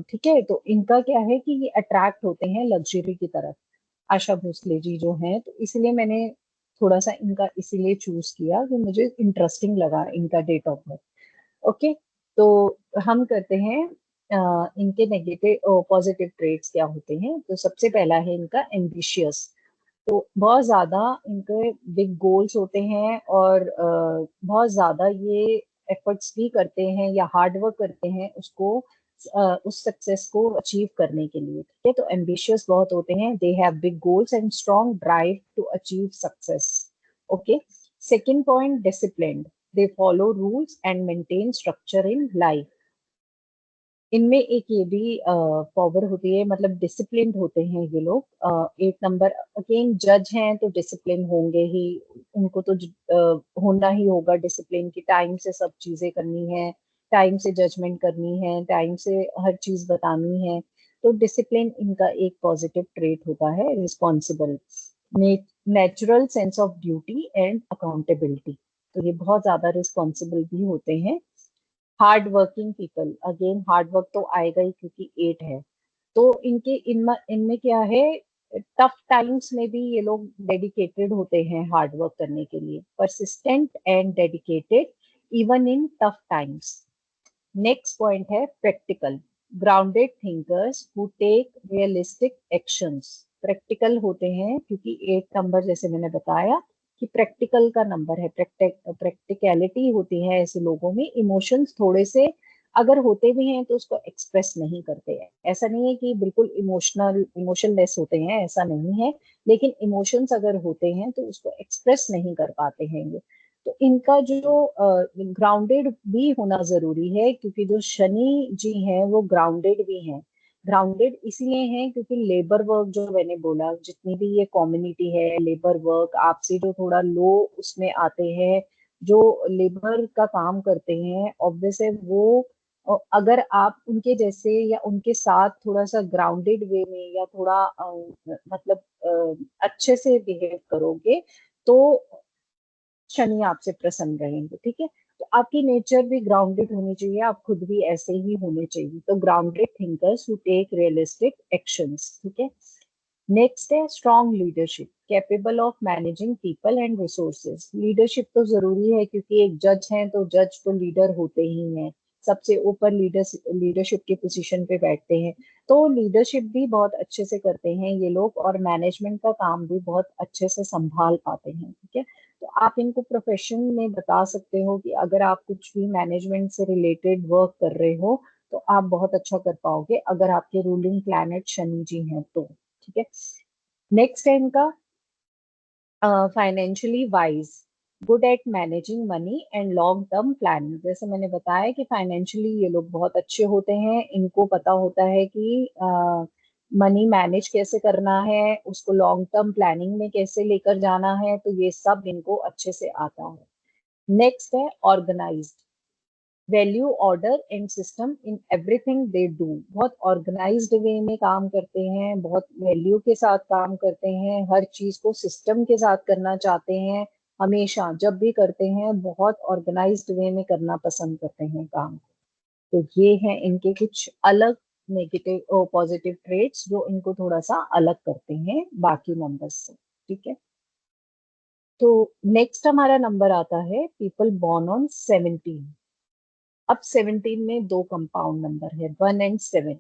ठीक है, तो इनका क्या है कि ये अट्रैक्ट होते हैं लग्जरी की तरफ। आशा भोसले जी जो हैं, तो इसलिए मैंने थोड़ा सा इनका इसीलिए चूज किया कि मुझे इंटरेस्टिंग लगा इनका डेट ऑफ बर्थ। ओके, तो हम करते हैं इनके नेगेटिव पॉजिटिव ट्रेट्स क्या होते हैं। तो सबसे पहला है इनका एम्बिशियस। तो बहुत ज्यादा इनके बिग गोल्स होते हैं और बहुत ज्यादा ये एफर्ट्स भी करते हैं या हार्ड वर्क करते हैं उसको उस सक्सेस को अचीव करने के लिए। ठीक है, तो एम्बिशियस बहुत होते हैं, they have big goals and strong drive to achieve success. Okay, second point, disciplined, they follow rules and maintain structure in life. इनमें एक ये भी पावर होती है, मतलब डिसिप्लिन्ड होते हैं ये लोग। एक नंबर, अगेन जज हैं तो डिसिप्लिन होंगे ही, उनको तो होना ही होगा डिसिप्लिन की, टाइम से सब चीजें करनी है, टाइम से जजमेंट करनी है, टाइम से हर चीज बतानी है। तो डिसिप्लिन इनका एक पॉजिटिव ट्रेट होता है। Responsible, natural sense of duty and accountability, तो ये बहुत ज्यादा रिस्पॉन्सिबल भी होते हैं। Hard working people, again hard work तो आएगा ही क्योंकि 8 है। तो इनके इनमें इनमें क्या है, टफ टाइम्स में भी ये लोग डेडिकेटेड होते हैं हार्ड वर्क करने के लिए, persistent and dedicated even in tough times. Next point है practical, grounded thinkers who take realistic actions. Practical होते हैं क्योंकि 8 नंबर, जैसे मैंने बताया कि प्रैक्टिकल का नंबर है, प्रैक्टिकलिटी होती है ऐसे लोगों में। इमोशंस थोड़े से अगर होते भी हैं तो उसको एक्सप्रेस नहीं करते हैं। ऐसा नहीं है कि बिल्कुल इमोशनलेस होते हैं, ऐसा नहीं है, लेकिन इमोशंस अगर होते हैं तो उसको एक्सप्रेस नहीं कर पाते हैं ये। तो इनका जो ग्राउंडेड भी होना जरूरी है, क्योंकि जो शनि जी हैं वो ग्राउंडेड भी हैं। ग्राउंडेड इसलिए हैं क्योंकि लेबर वर्क, जो मैंने बोला, जितनी भी ये कम्युनिटी है, लेबर वर्क आपसे जो थोड़ा लो उसमें आते हैं, जो लेबर का काम करते हैं, ऑब्वियस है वो अगर आप उनके जैसे या उनके साथ थोड़ा सा ग्राउंडेड वे में या थोड़ा मतलब अच्छे से बिहेव करोगे तो शनि आपसे प्रसन्न रहेंगे। ठीक है, तो आपकी नेचर भी ग्राउंडेड होनी चाहिए, आप खुद भी ऐसे ही होने चाहिए। तो grounded thinkers who take realistic actions. ठीक है, नेक्स्ट है strong leadership, capable of managing people and resources. Leadership तो जरूरी है क्योंकि एक जज है तो जज तो लीडर होते ही हैं, सबसे ऊपर लीडरशिप के पोजीशन पे बैठते हैं। तो लीडरशिप भी बहुत अच्छे से करते हैं ये लोग, और मैनेजमेंट का काम भी बहुत अच्छे से संभाल पाते हैं। ठीक है, तो आप इनको प्रोफेशन में बता सकते हो कि अगर आप कुछ भी मैनेजमेंट से रिलेटेड वर्क कर रहे हो तो आप बहुत अच्छा कर पाओगे अगर आपके रूलिंग प्लैनेट शनि जी हैं तो। ठीक है, नेक्स्ट है इनका financially wise, good at managing money and long term planning. जैसे मैंने बताया कि फाइनेंशियली ये लोग बहुत अच्छे होते हैं, इनको पता होता है कि मनी मैनेज कैसे करना है, उसको लॉन्ग टर्म प्लानिंग में कैसे लेकर जाना है, तो ये सब इनको अच्छे से आता है। नेक्स्ट है organized, value order and system in everything they do. बहुत ऑर्गेनाइज्ड वे में काम करते हैं, बहुत वैल्यू के साथ काम करते हैं, हर चीज को सिस्टम के साथ करना चाहते हैं। हमेशा जब भी करते हैं बहुत ऑर्गेनाइज्ड वे में करना पसंद करते हैं काम। तो ये हैं इनके कुछ अलग नेगेटिव और पॉजिटिव ट्रेट्स जो इनको थोड़ा सा अलग करते हैं बाकी नंबर्स से। ठीक है, तो नेक्स्ट हमारा नंबर आता है पीपल बॉर्न ऑन 17। अब 17 में दो कंपाउंड नंबर है, 1 एंड 7।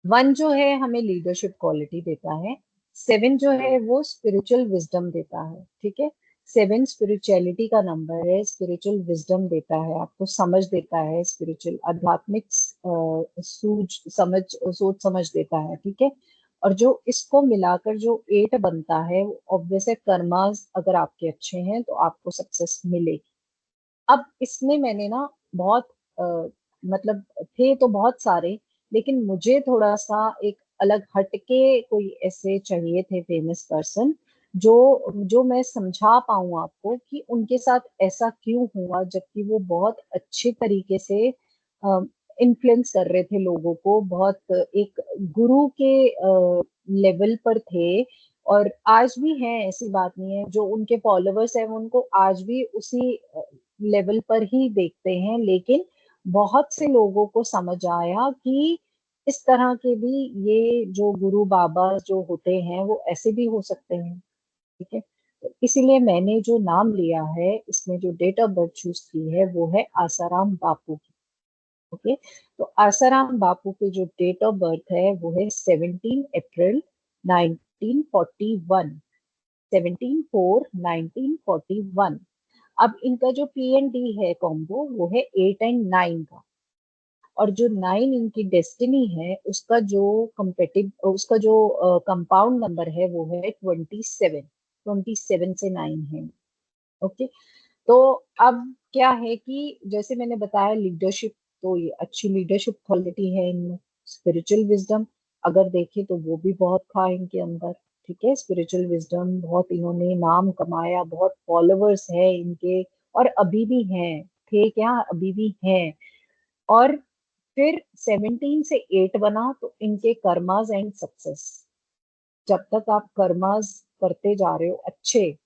1 जो है हमें लीडरशिप क्वालिटी देता है, 7 जो है वो स्पिरिचुअल विजडम देता है। ठीक है, 7 स्पिरिचुअलिटी का नंबर है, स्पिरिचुअल विजडम देता है, आपको समझ देता है, स्पिरिचुअल आध्यात्मिक सूझ समझ सोच समझ देता है। ठीक है, और जो इसको मिलाकर जो 8 बनता है, ऑब्वियस है कर्मास अगर आपके अच्छे हैं तो आपको सक्सेस मिलेगी। अब इसमें मैंने ना बहुत मतलब थे तो बहुत सारे, लेकिन मुझे थोड़ा सा एक अलग हटके कोई ऐसे चाहिए थे फेमस पर्सन, जो जो मैं समझा पाऊँ आपको कि उनके साथ ऐसा क्यों हुआ, जबकि वो बहुत अच्छे तरीके से इन्फ्लुएंस कर रहे थे लोगों को, बहुत एक गुरु के लेवल पर थे। और आज भी हैं, ऐसी बात नहीं है, जो उनके फॉलोअर्स हैं वो उनको आज भी उसी लेवल पर ही देखते हैं। लेकिन बहुत से लोगों को समझ आया कि इस तरह के भी ये जो गुरु बाबा जो होते हैं वो ऐसे भी हो सकते हैं। ठीक है, तो इसीलिए मैंने जो नाम लिया है, इसमें जो डेट ऑफ बर्थ चूज की है वो है आसाराम बापू की। ओके, तो आसाराम बापू की जो डेट ऑफ बर्थ है वो है 17 अप्रैल 1941। 17/4/1941। अब इनका जो PND है कॉम्बो वो है 8 और 9 का। और जो 9 इनकी डेस्टिनी है उसका जो कंपाउंड नंबर है वो है 27। 27 से 9 है। ओके, तो अब क्या है कि जैसे मैंने बताया लीडरशिप, तो ये अच्छी लीडरशिप क्वालिटी है इनमें। स्पिरिचुअल विजडम अगर देखें तो वो भी बहुत था इनके अंदर। ठीक है, स्पिरिचुअल विजडम, बहुत इन्होंने नाम कमाया, बहुत फॉलोअर्स है इनके, और अभी भी हैं, थे क्या, अभी भी हैं। और फिर 17 से 8 बना तो इनके कर्मास एंड सक्सेस। जब तक आप कर्मास करते जा रहे हो अच्छे,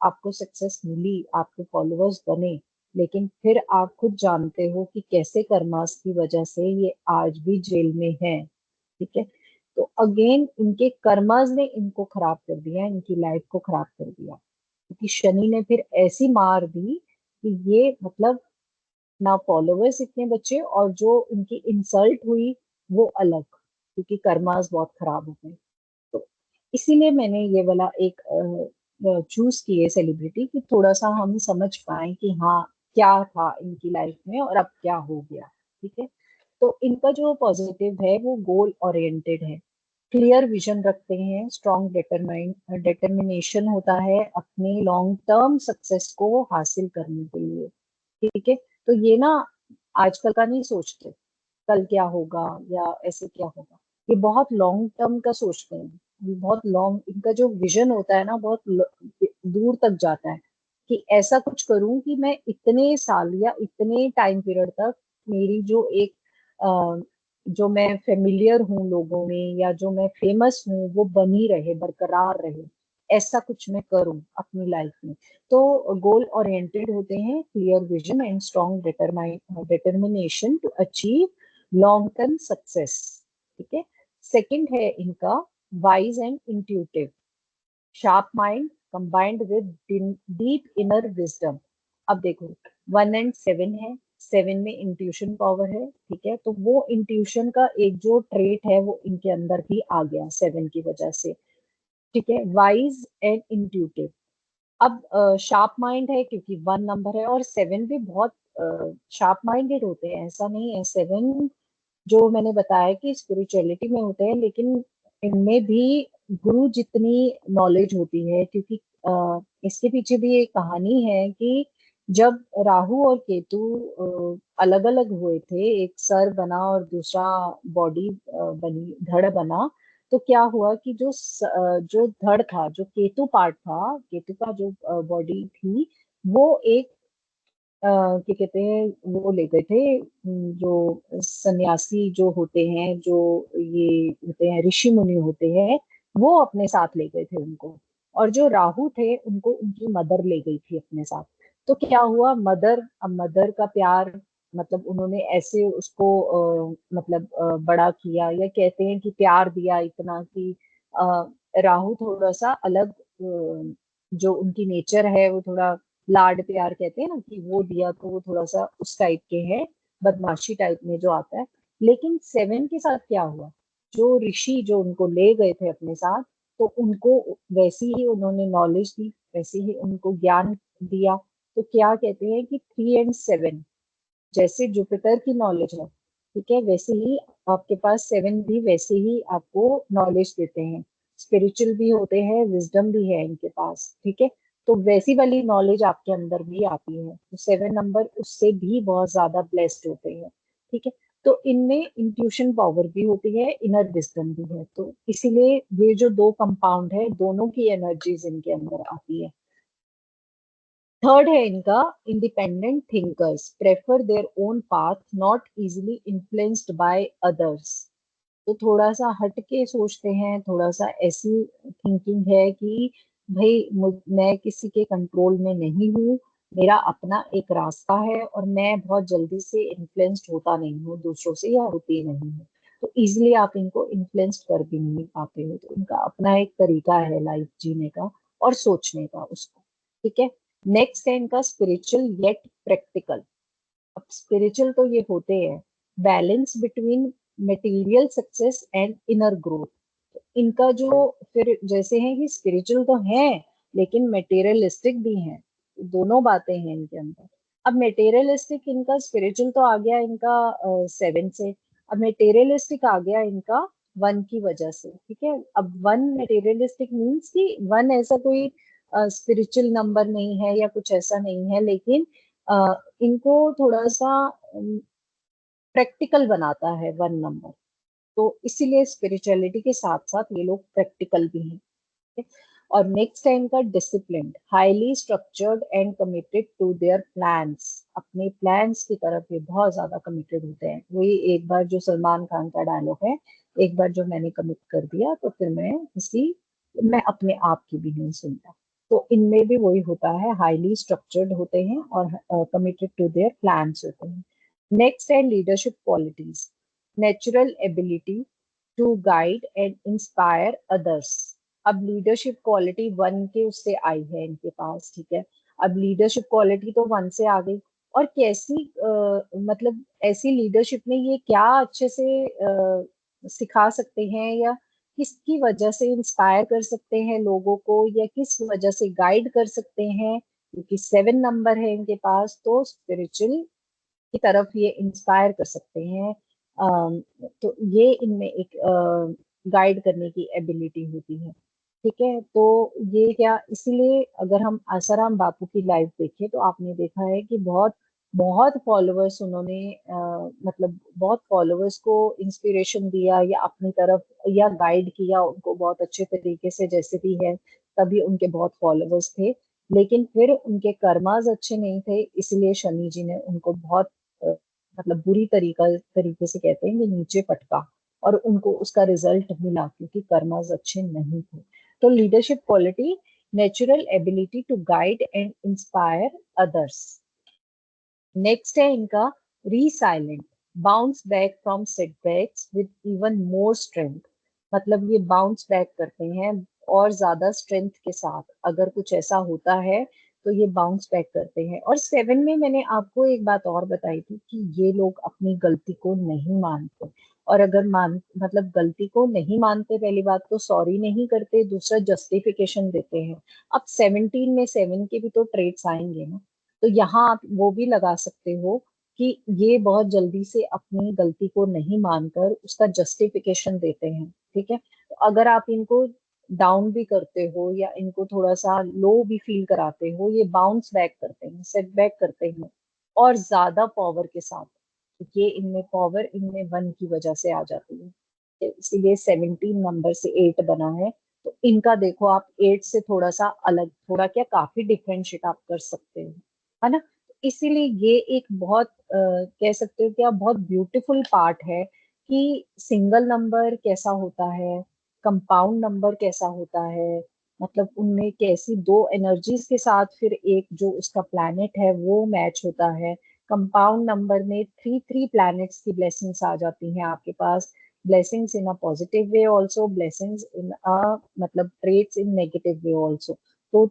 आपको सक्सेस मिली, आपके फॉलोअर्स बने, लेकिन फिर आप खुद जानते हो कि कैसे कर्मास की वजह से ये आज भी जेल में है। ठीक है, तो अगेन इनके कर्मास ने इनको खराब कर दिया, इनकी लाइफ को खराब कर दिया, क्योंकि शनि ने फिर ऐसी मार दी कि ये मतलब ना फॉलोअर्स इतने बचे, और जो इनकी इंसल्ट हुई वो अलग, क्योंकि कर्मास बहुत खराब हो गए। तो इसीलिए मैंने ये वाला एक चूज किए सेलिब्रिटी, कि थोड़ा सा हम समझ पाए कि हाँ क्या था इनकी लाइफ में और अब क्या हो गया। ठीक है, तो इनका जो पॉजिटिव है वो गोल ओरिएंटेड है, क्लियर विजन रखते हैं, स्ट्रॉन्ग डिटर्मिनेशन होता है अपने लॉन्ग टर्म सक्सेस को हासिल करने के लिए। ठीक है, तो ये ना आजकल का नहीं सोचते कल क्या होगा या ऐसे क्या होगा, ये बहुत लॉन्ग टर्म का सोचते हैं। ये बहुत लॉन्ग, इनका जो विजन होता है ना बहुत दूर तक जाता है, कि ऐसा कुछ करूं कि मैं इतने साल या इतने टाइम पीरियड तक मेरी जो एक जो मैं फेमिलियर हूँ लोगों में, या जो मैं फेमस हूँ वो बनी रहे, बरकरार रहे। ऐसा कुछ मैं करूं अपनी लाइफ में। तो गोल ओरिएंटेड होते हैं, clear vision and strong determination to achieve long term success. ठीक है, सेकंड है इनका wise and intuitive, sharp mind combined with deep inner wisdom. अब देखो 1 और 7 है, 7 में इंट्यूशन पावर है। ठीक है, तो वो इंट्यूशन का एक जो ट्रेट है वो इनके अंदर भी आ गया 7 की वजह से। ठीक है, वाइज एंड इंट्यूटिव। अब शार्प माइंड है क्योंकि 1 नंबर है, और 7 भी बहुत शार्प माइंडेड होते हैं, ऐसा नहीं है। 7 जो मैंने बताया कि स्पिरिचुअलिटी में होते हैं, लेकिन इनमें भी गुरु जितनी नॉलेज होती है, क्योंकि इसके पीछे भी एक कहानी है कि जब राहु और केतु अलग अलग हुए थे, एक सर बना और दूसरा बॉडी बनी, धड़ बना, तो क्या हुआ कि जो धड़ था, जो केतु पार्ट था, केतु का जो बॉडी थी, वो एक क्या कहते हैं, वो ले गए थे, जो सन्यासी जो होते हैं, जो ये होते हैं ऋषि मुनि होते हैं, वो अपने साथ ले गए थे उनको। और जो राहु थे उनको उनकी मदर ले गई थी अपने साथ। तो क्या हुआ, मदर, अब मदर का प्यार, मतलब उन्होंने ऐसे उसको मतलब बड़ा किया, या कहते हैं कि प्यार दिया इतना कि राहु थोड़ा सा अलग, जो उनकी नेचर है वो थोड़ा लाड प्यार कहते हैं ना, कि वो दिया, तो वो थोड़ा सा उस टाइप के हैं, बदमाशी टाइप में जो आता है। लेकिन 7 के साथ क्या हुआ, जो ऋषि जो उनको ले गए थे अपने साथ, तो उनको वैसी ही उन्होंने नॉलेज दी, वैसे ही उनको ज्ञान दिया। तो क्या कहते हैं कि 3 और 7, जैसे जुपिटर की नॉलेज है, ठीक है, वैसे ही आपके पास 7 भी वैसे ही आपको नॉलेज देते हैं। स्पिरिचुअल भी होते हैं, विजडम भी है इनके पास। ठीक है, तो वैसी वाली नॉलेज आपके अंदर भी आती है, तो 7 नंबर उससे भी बहुत ज्यादा ब्लेस्ड होते हैं। ठीक है, तो इनमें इंट्यूशन पावर भी होती है, इनर विजडम भी है, तो इसीलिए ये जो दो कंपाउंड है, दोनों की एनर्जीज इनके अंदर आती है। थर्ड है इनका independent thinkers, prefer their own path, not easily influenced by others. तो थोड़ा सा हट के सोचते हैं, थोड़ा सा ऐसी थिंकिंग है कि भाई मैं किसी के कंट्रोल में नहीं हूँ, मेरा अपना एक रास्ता है और मैं बहुत जल्दी से इन्फ्लुएंस्ड होता नहीं हूँ दूसरों से या होती नहीं हूँ। तो इजिली आप इनको इन्फ्लुएंस कर भी नहीं पाते हो। तो इनका अपना एक तरीका है लाइफ जीने का और सोचने का उसको। ठीक है। नेक्स्ट है इनका स्पिरिचुअल येट प्रैक्टिकल। अब स्पिरिचुअल तो ये होते हैं, balance between material success and inner growth. इनका जो फिर जैसे है कि स्पिरिचुअल तो है लेकिन मटेरियलिस्टिक भी हैं, दोनों बातें हैं इनके अंदर। अब मटेरियलिस्टिक इनका, स्पिरिचुअल तो आ गया इनका 7 से, अब मटेरियलिस्टिक आ गया इनका 1 की वजह से। ठीक है। अब 1 मटेरियलिस्टिक मीन्स कि 1 ऐसा कोई स्पिरिचुअल नंबर नहीं है या कुछ ऐसा नहीं है, लेकिन इनको थोड़ा सा प्रैक्टिकल बनाता है 1 नंबर। तो इसीलिए स्पिरिचुअलिटी के साथ साथ ये लोग प्रैक्टिकल भी हैं। और नेक्स्ट है इनका discipline, highly structured and committed to their plans. अपने प्लान्स की तरफ ये बहुत ज्यादा कमिटेड होते हैं। वही एक बार जो सलमान खान का डायलॉग है, एक बार जो मैंने कमिट कर दिया तो फिर मैं अपने आप की भी नहीं सुनता। तो इनमें भी वही होता है, हाईली स्ट्रक्चर्ड होते हैं और कमिटेड टू देयर प्लान्स होते हैं। नेक्स्ट है leadership qualities, natural ability to guide and inspire others. अब लीडरशिप क्वालिटी 1 के उससे आई है इनके पास। ठीक है। अब लीडरशिप क्वालिटी तो 1 से आ गई, और कैसी मतलब ऐसी लीडरशिप में ये क्या अच्छे से सिखा सकते हैं या किसकी वजह से इंस्पायर कर सकते हैं लोगों को, या किस वजह से गाइड कर सकते हैं, क्योंकि 7 नंबर है इनके पास, तो स्पिरिचुअल की तरफ ये इंस्पायर कर सकते हैं। तो ये इनमें एक गाइड करने की एबिलिटी होती है। ठीक है। तो ये क्या, इसीलिए अगर हम आसाराम बापू की लाइफ देखें तो आपने देखा है कि बहुत बहुत फॉलोअर्स उन्होंने मतलब बहुत फॉलोअर्स को इंस्पिरेशन दिया या अपनी तरफ या गाइड किया उनको बहुत अच्छे तरीके से, जैसे भी है, तभी उनके बहुत फॉलोअर्स थे। लेकिन फिर उनके कर्मास अच्छे नहीं थे, इसलिए शनि जी ने उनको बहुत अ, मतलब बुरी तरीके से कहते हैं कि नीचे पटका, और उनको उसका रिजल्ट मिला क्योंकि कर्मास अच्छे नहीं थे। तो leadership quality, natural ability to guide and inspire others. Next है इनका resilient, bounce back from setbacks with even more strength. मतलब ये बाउंस बैक करते हैं और ज्यादा स्ट्रेंथ के साथ, अगर कुछ ऐसा होता है तो ये बाउंस बैक करते हैं। और 7 में मैंने आपको एक बात और बताई थी कि ये लोग अपनी गलती को नहीं मानते, और अगर मान मतलब गलती को नहीं मानते, पहली बात तो सॉरी नहीं करते, दूसरा जस्टिफिकेशन देते हैं। अब 17 में 7 के भी तो ट्रेट्स आएंगे ना, तो यहाँ आप वो भी लगा सकते हो कि ये बहुत जल्दी से अपनी गलती को नहीं मानकर उसका जस्टिफिकेशन देते हैं। ठीक है। तो अगर आप इनको डाउन भी करते हो या इनको थोड़ा सा लो भी फील कराते हो, ये बाउंस बैक करते हैं, सेट बैक करते हैं, और ज्यादा पावर के साथ। ये इनमें पावर इनमें 1 की वजह से आ जाती है। तो इसीलिए 17 नंबर से 8 बना है। तो इनका देखो आप 8 से थोड़ा सा अलग, थोड़ा क्या काफी डिफरेंशिएट आप कर सकते हो, है ना। इसीलिए ये एक बहुत कह सकते हो कि आप बहुत ब्यूटीफुल पार्ट है कि सिंगल नंबर कैसा होता है, कंपाउंड नंबर कैसा होता है, मतलब उनमें कैसी दो एनर्जीज के साथ फिर एक जो उसका प्लैनेट है वो मैच होता है। कंपाउंड नंबर में 3 प्लैनेट्स की ब्लेसिंग्स आ जाती हैं आपके पास, blessings in a positive way also, blessings in a मतलब traits in negative way also. तो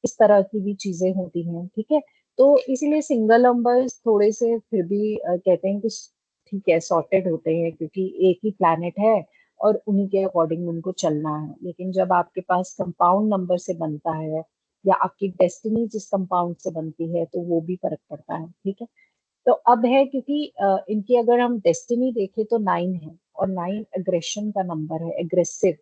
इस तरह की भी चीजें होती हैं। ठीक है। तो इसीलिए सिंगल नंबर्स थोड़े से फिर भी कहते हैं कि ठीक है सॉर्टेड होते हैं, क्योंकि एक ही प्लैनेट है और उन्हीं के अकॉर्डिंग उनको चलना है। लेकिन जब आपके पास कंपाउंड नंबर से बनता है या आपकी डेस्टिनी जिस कंपाउंड से बनती है, तो वो भी फर्क पड़ता है। ठीक है। तो अब है क्योंकि इनकी अगर हम डेस्टिनी देखें तो 9 है, और 9 एग्रेशन का नंबर है, एग्रेसिव।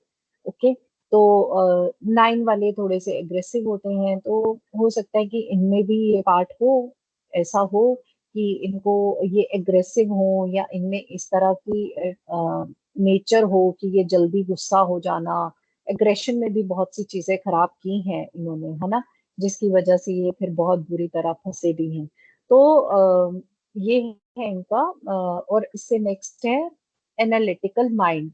ओके। तो 9 वाले थोड़े से एग्रेसिव होते हैं, तो हो सकता है कि इनमें भी ये पार्ट हो, ऐसा हो कि इनको ये एग्रेसिव हो, या इनमें इस तरह की नेचर हो कि ये जल्दी गुस्सा हो जाना। एग्रेशन में भी बहुत सी चीजें खराब की हैं इन्होंने, है ना। जिसकी वजह से ये फिर बहुत बुरी तरह फंसे भी हैं। तो ये है इनका। और इससे नेक्स्ट है analytical mind,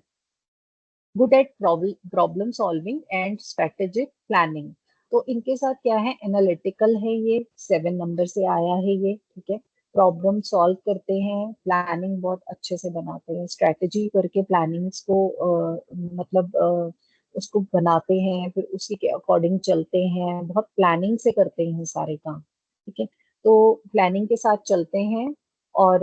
good at problem solving and strategic planning. तो इनके साथ क्या है, एनालिटिकल है, ये 7 नंबर से आया है ये, ठीक है। प्रॉब्लम सॉल्व करते हैं, प्लानिंग बहुत अच्छे से बनाते हैं, स्ट्रेटेजी करके प्लानिंग्स को मतलब उसको बनाते हैं, फिर उसी के अकॉर्डिंग चलते हैं, बहुत प्लानिंग से करते हैं सारे काम, ठीक है। तो प्लानिंग के साथ चलते हैं और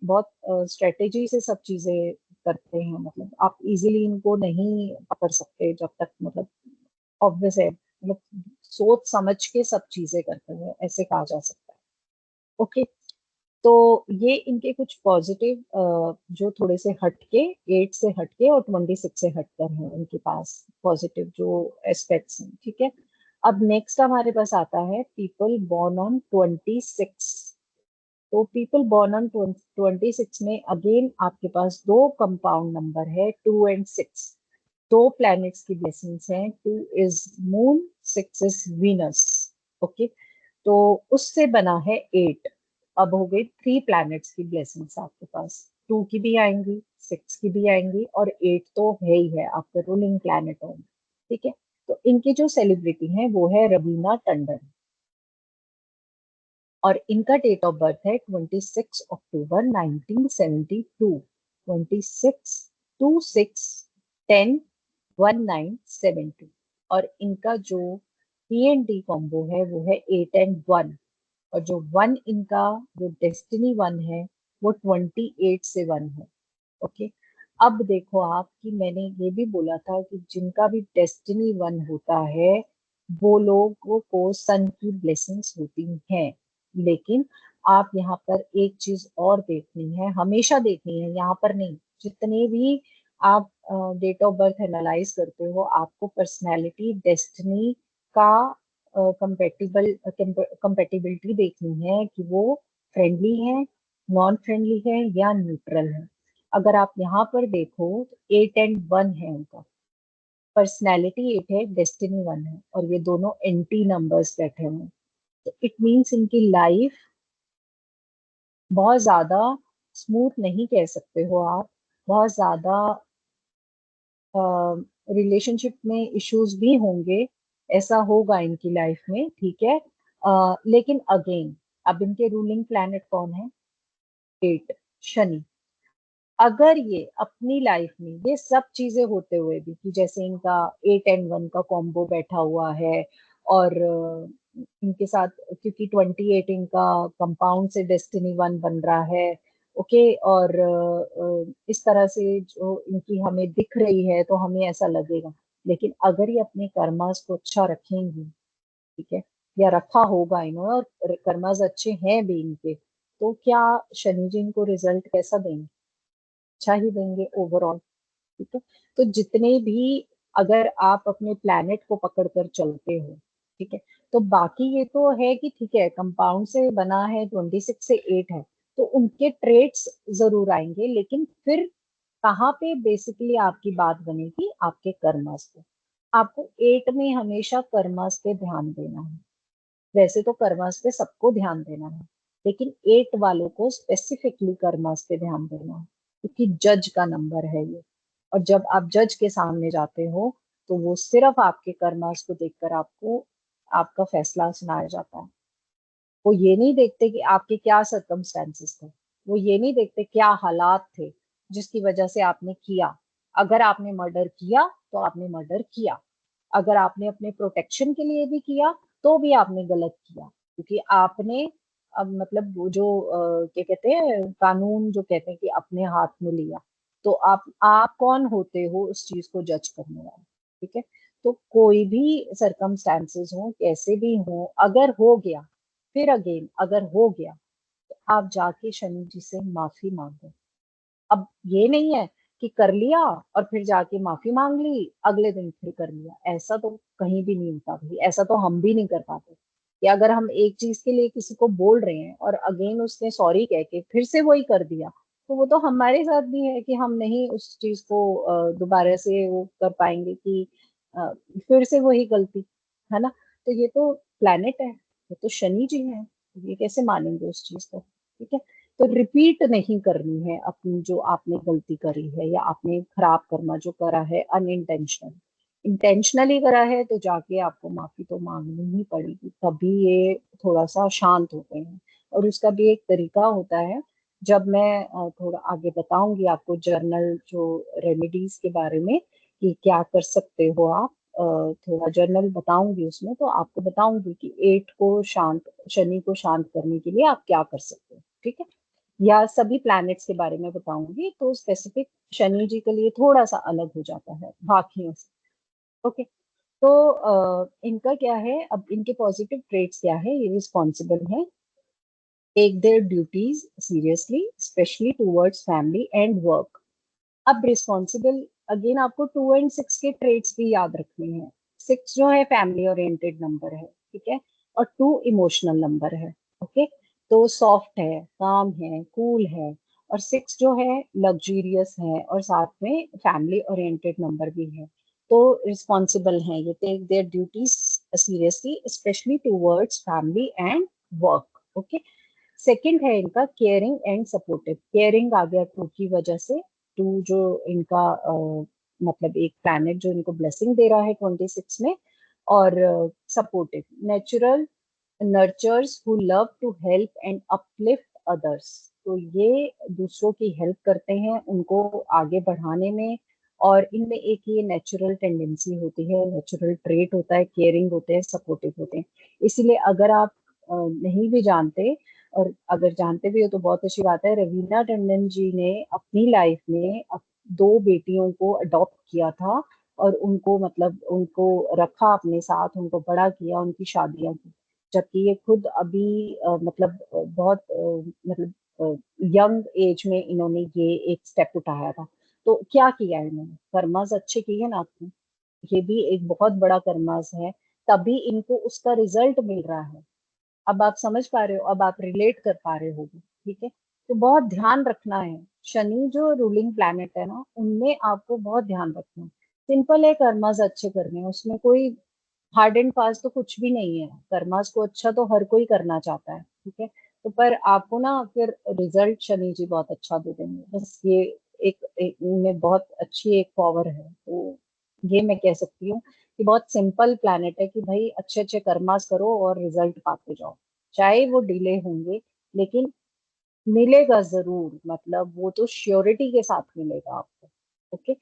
बहुत स्ट्रेटेजी से सब चीजें करते हैं। मतलब आप इजीली इनको नहीं पकड़ सकते जब तक, मतलब ऑब्वियस है, मतलब सोच समझ के सब चीजें करते हैं, ऐसे कहा जा सकता है। ओके। तो ये इनके कुछ पॉजिटिव जो थोड़े से हटके, 8 से हटके और 26 से हटकर हैं इनके पास पॉजिटिव जो एस्पेक्ट्स हैं, ठीक है। अब नेक्स्ट हमारे पास आता है पीपल बॉर्न ऑन 26। तो पीपल बॉर्न ऑन 26 में अगेन आपके पास दो कंपाउंड नंबर है, 2 और 6। दो प्लैनेट्स की ब्लेसिंग्स हैं, 2 is moon, 6 is Venus. Okay. तो उससे बना है 8। अब हो गई 3 प्लैनेट्स की ब्लेसिंग्स आपके पास, 2 की भी आएंगी, 6 की भी आएंगी, और 8 तो है ही है आपके रूलिंग प्लैनेट होम, ठीक है। तो इनकी जो सेलिब्रिटी है वो है रवीना टंडन, और इनका डेट ऑफ बर्थ है 26 अक्टूबर 1972। 26 2 6 10 1972। और इनका जो PND कॉम्बो है वो है 8 और 1। और जो 1 इनका जो डेस्टिनी 1 है वो 28 से 1 है। ओके। अब देखो आप, कि मैंने ये भी बोला था कि जिनका भी डेस्टिनी 1 होता है वो लोगों को सन की ब्लेसिंग्स होती हैं। लेकिन आप यहाँ पर एक चीज और देखनी है, हमेशा देखनी है, यहाँ पर नहीं, जितने भी आप डेट ऑफ बर्थ एनालाइज करते हो, आपको पर्सनैलिटी डेस्टिनी का कंपेटिबिलिटी देखनी है कि वो फ्रेंडली है, नॉन फ्रेंडली है, या न्यूट्रल है। अगर आप यहाँ पर देखो तो 8 और 1 है उनका, पर्सनैलिटी 8 है, डेस्टिनी 1 है, और ये दोनों एंटी नंबर्स बैठे हुए हैं। तो इट मीन्स इनकी लाइफ बहुत ज्यादा स्मूथ नहीं कह सकते हो आप, बहुत ज्यादा रिलेशनशिप में इश्यूज भी होंगे, ऐसा होगा इनकी लाइफ में, ठीक है। लेकिन अगेन, अब इनके रूलिंग प्लैनेट कौन है, 8, शनि। अगर ये अपनी लाइफ में ये सब चीजें होते हुए भी, कि जैसे इनका 8 और 1 का कॉम्बो बैठा हुआ है, और इनके साथ क्योंकि 28 इनका कंपाउंड से डेस्टिनी 1 बन रहा है, ओके। और इस तरह से जो इनकी हमें दिख रही है तो हमें ऐसा लगेगा। लेकिन अगर ये अपने कर्मास को अच्छा रखेंगी, ठीक है, या रखा होगा इन्होंने, और कर्मास अच्छे हैं भी इनके, तो क्या शनि जी इनको रिजल्ट कैसा देंगे, अच्छा ही देंगे ओवरऑल, ठीक है। तो जितने भी, अगर आप अपने प्लैनेट को पकड़ कर चलते हो, ठीक है, तो बाकी ये तो है कि ठीक है, कंपाउंड से बना है, 26 से 8 है, तो उनके ट्रेड्स जरूर आएंगे, लेकिन फिर कहाँ पे बेसिकली आपकी बात बनेगी, आपके कर्मास पे। आपको 8 में हमेशा कर्मास पे ध्यान देना है। वैसे तो कर्मास पे सबको ध्यान देना है, लेकिन 8 वालों को स्पेसिफिकली कर्मास पे ध्यान देना है, क्योंकि जज का नंबर है ये। और जब आप जज के सामने जाते हो तो वो सिर्फ आपके कर्मास को देखकर आपको आपका फैसला सुनाया जाता है। वो ये नहीं देखते कि आपके क्या सर्कमस्टेंसेस थे, वो ये नहीं देखते क्या हालात थे जिसकी वजह से आपने किया। अगर आपने मर्डर किया तो आपने मर्डर किया, अगर आपने अपने प्रोटेक्शन के लिए भी किया तो भी आपने गलत किया, क्योंकि आपने अब मतलब वो जो क्या कहते हैं, कानून जो कहते हैं कि अपने हाथ में लिया। तो आप कौन होते हो उस चीज को जज करने वाले, ठीक है। तो कोई भी सरकमस्टांसेस हो, कैसे भी हो, अगर हो गया, फिर अगेन अगर हो गया, तो आप जाके शनि जी से माफी मांगो। अब ये नहीं है कि कर लिया और फिर जाके माफी मांग ली, अगले दिन फिर कर लिया, ऐसा तो कहीं भी नहीं होता भाई, ऐसा तो हम भी नहीं कर पाते। कि अगर हम एक चीज के लिए किसी को बोल रहे हैं और अगेन उसने सॉरी कह के फिर से वही कर दिया, तो वो तो हमारे साथ भी है कि हम नहीं उस चीज को दोबारा से वो कर पाएंगे कि फिर से वही गलती, है ना। तो ये तो प्लैनेट है, ये तो शनि जी है, ये कैसे मानेंगे उस चीज को? ठीक है, तो रिपीट नहीं करनी है अपनी जो आपने गलती करी है या आपने खराब कर्मा जो करा है अनइंटेंशनल। इंटेंशनली करा है तो जाके आपको माफी तो मांगनी ही पड़ेगी, तभी ये थोड़ा सा शांत होते हैं। और उसका भी एक तरीका होता है, जब मैं थोड़ा आगे बताऊंगी आपको जर्नल जो रेमेडीज के बारे में कि क्या कर सकते हो आप, थोड़ा जर्नल बताऊंगी उसमें, तो आपको बताऊंगी कि एट को शांत, शनि को शांत करने के लिए आप क्या कर सकते हो। ठीक है, या सभी प्लैनेट्स के बारे में बताऊंगी, तो स्पेसिफिक शनि जी के लिए थोड़ा सा अलग हो जाता है बाकियों से। ओके, तो इनका क्या है, अब इनके पॉजिटिव ट्रेट्स क्या है, ये रिस्पॉन्सिबल है, take their duties seriously specially towards family and work. अब रिस्पॉन्सिबल, अगेन आपको 2 और 6 के ट्रेट्स भी याद रखने हैं। 6 जो है फैमिली ओरिएंटेड नंबर है, ठीक है, और 2 इमोशनल नंबर है। ओके, तो सॉफ्ट है, काम है, कूल है, और 6 जो है लग्जूरियस है, और साथ में फैमिली ओरिएंटेड नंबर भी है। तो रिस्पॉन्सिबल है ये, take their duties seriously specially towards family and work. Okay, second है इनका केयरिंग एंड सपोर्टिव। केयरिंग आ गया टू की वजह से, टू जो इनका मतलब एक प्लैनेट जो इनको ब्लेसिंग दे रहा है 26 में। और supportive, natural nurturers who love to help and uplift others. तो ये दूसरों की हेल्प करते हैं, उनको आगे बढ़ाने में। और इनमें एक ये नेचुरल टेंडेंसी होती है, नेचुरल ट्रेट होता है, केयरिंग होते हैं, सपोर्टिव होते हैं। इसीलिए अगर आप नहीं भी जानते, और अगर जानते भी हो तो बहुत अच्छी बात है, रवीना टंडन जी ने अपनी लाइफ में 2 बेटियों को अडॉप्ट किया था, और उनको मतलब उनको रखा अपने साथ, उनको बड़ा किया, उनकी शादियां की। जबकि ये खुद अभी मतलब बहुत मतलब यंग एज में इन्होंने ये एक स्टेप उठाया था। तो क्या किया इन्होंने, कर्मास अच्छे किए ना आपने, ये भी एक बहुत बड़ा कर्मास है, तभी इनको उसका रिजल्ट मिल रहा है। अब आप समझ पा रहे हो, अब आप रिलेट कर पा रहे होगे। ठीक है, तो बहुत ध्यान रखना है, शनि जो रूलिंग प्लैनेट है ना, उनमें आपको बहुत ध्यान रखना है। सिंपल है, कर्मास अच्छे करने हैं, उसमें कोई हार्ड एंड फास्ट तो कुछ भी नहीं है। कर्मास को अच्छा तो हर कोई करना चाहता है, ठीक है, तो पर आपको ना फिर रिजल्ट शनि जी बहुत अच्छा दे देंगे, बस ये एक में बहुत अच्छी एक पावर है। तो ये मैं कह सकती हूँ कि बहुत सिंपल प्लैनेट है कि भाई अच्छे अच्छे कर्मास करो और रिजल्ट पाते जाओ, चाहे वो डिले होंगे, लेकिन मिलेगा जरूर, मतलब वो तो श्योरिटी के साथ मिलेगा आपको। ओके,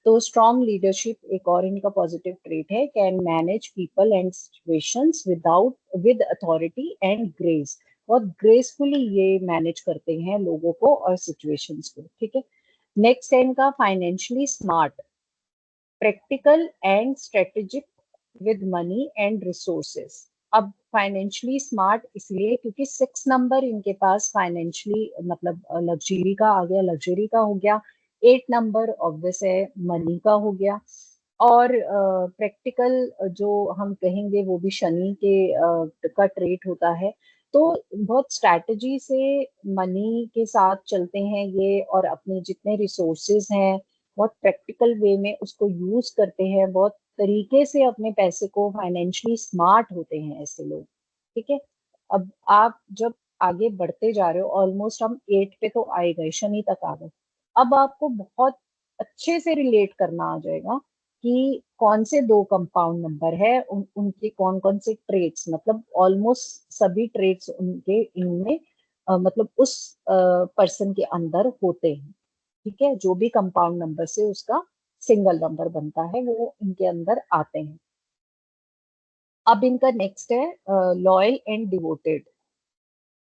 तो स्ट्रॉन्ग लीडरशिप एक और इनका पॉजिटिव ट्रेट है, can manage people and situations without with authority and grace. बहुत ग्रेसफुली ये मैनेज करते हैं लोगों को और सिचुएशंस को। ठीक है, नेक्स्ट है इनका financially smart, practical and strategic with money and resources. अब फाइनेंशियली स्मार्ट इसलिए क्योंकि 6 नंबर इनके पास फाइनेंशियली मतलब लग्जरी का आ गया, लग्जरी का हो गया। 8 नंबर ऑब्वियस है, मनी का हो गया। और प्रैक्टिकल जो हम कहेंगे वो भी शनि के का ट्रेट होता है। तो बहुत स्ट्रैटेजी से मनी के साथ चलते हैं ये, और अपने जितने रिसोर्सेज हैं बहुत प्रैक्टिकल वे में उसको यूज करते हैं, बहुत तरीके से अपने पैसे को, फाइनेंशियली स्मार्ट होते हैं ऐसे लोग। ठीक है, अब आप जब आगे बढ़ते जा रहे हो, ऑलमोस्ट हम 8 पे तो आए गए, शनि तक आ गए। अब आपको बहुत अच्छे से रिलेट करना आ जाएगा कि कौन से 2 कंपाउंड नंबर है, उनके कौन कौन से ट्रेट्स, मतलब ऑलमोस्ट सभी ट्रेट्स उनके इनमें मतलब उस पर्सन के अंदर होते हैं। ठीक है, जो भी कंपाउंड नंबर से उसका सिंगल नंबर बनता है वो इनके अंदर आते हैं। अब इनका नेक्स्ट है loyal and devoted,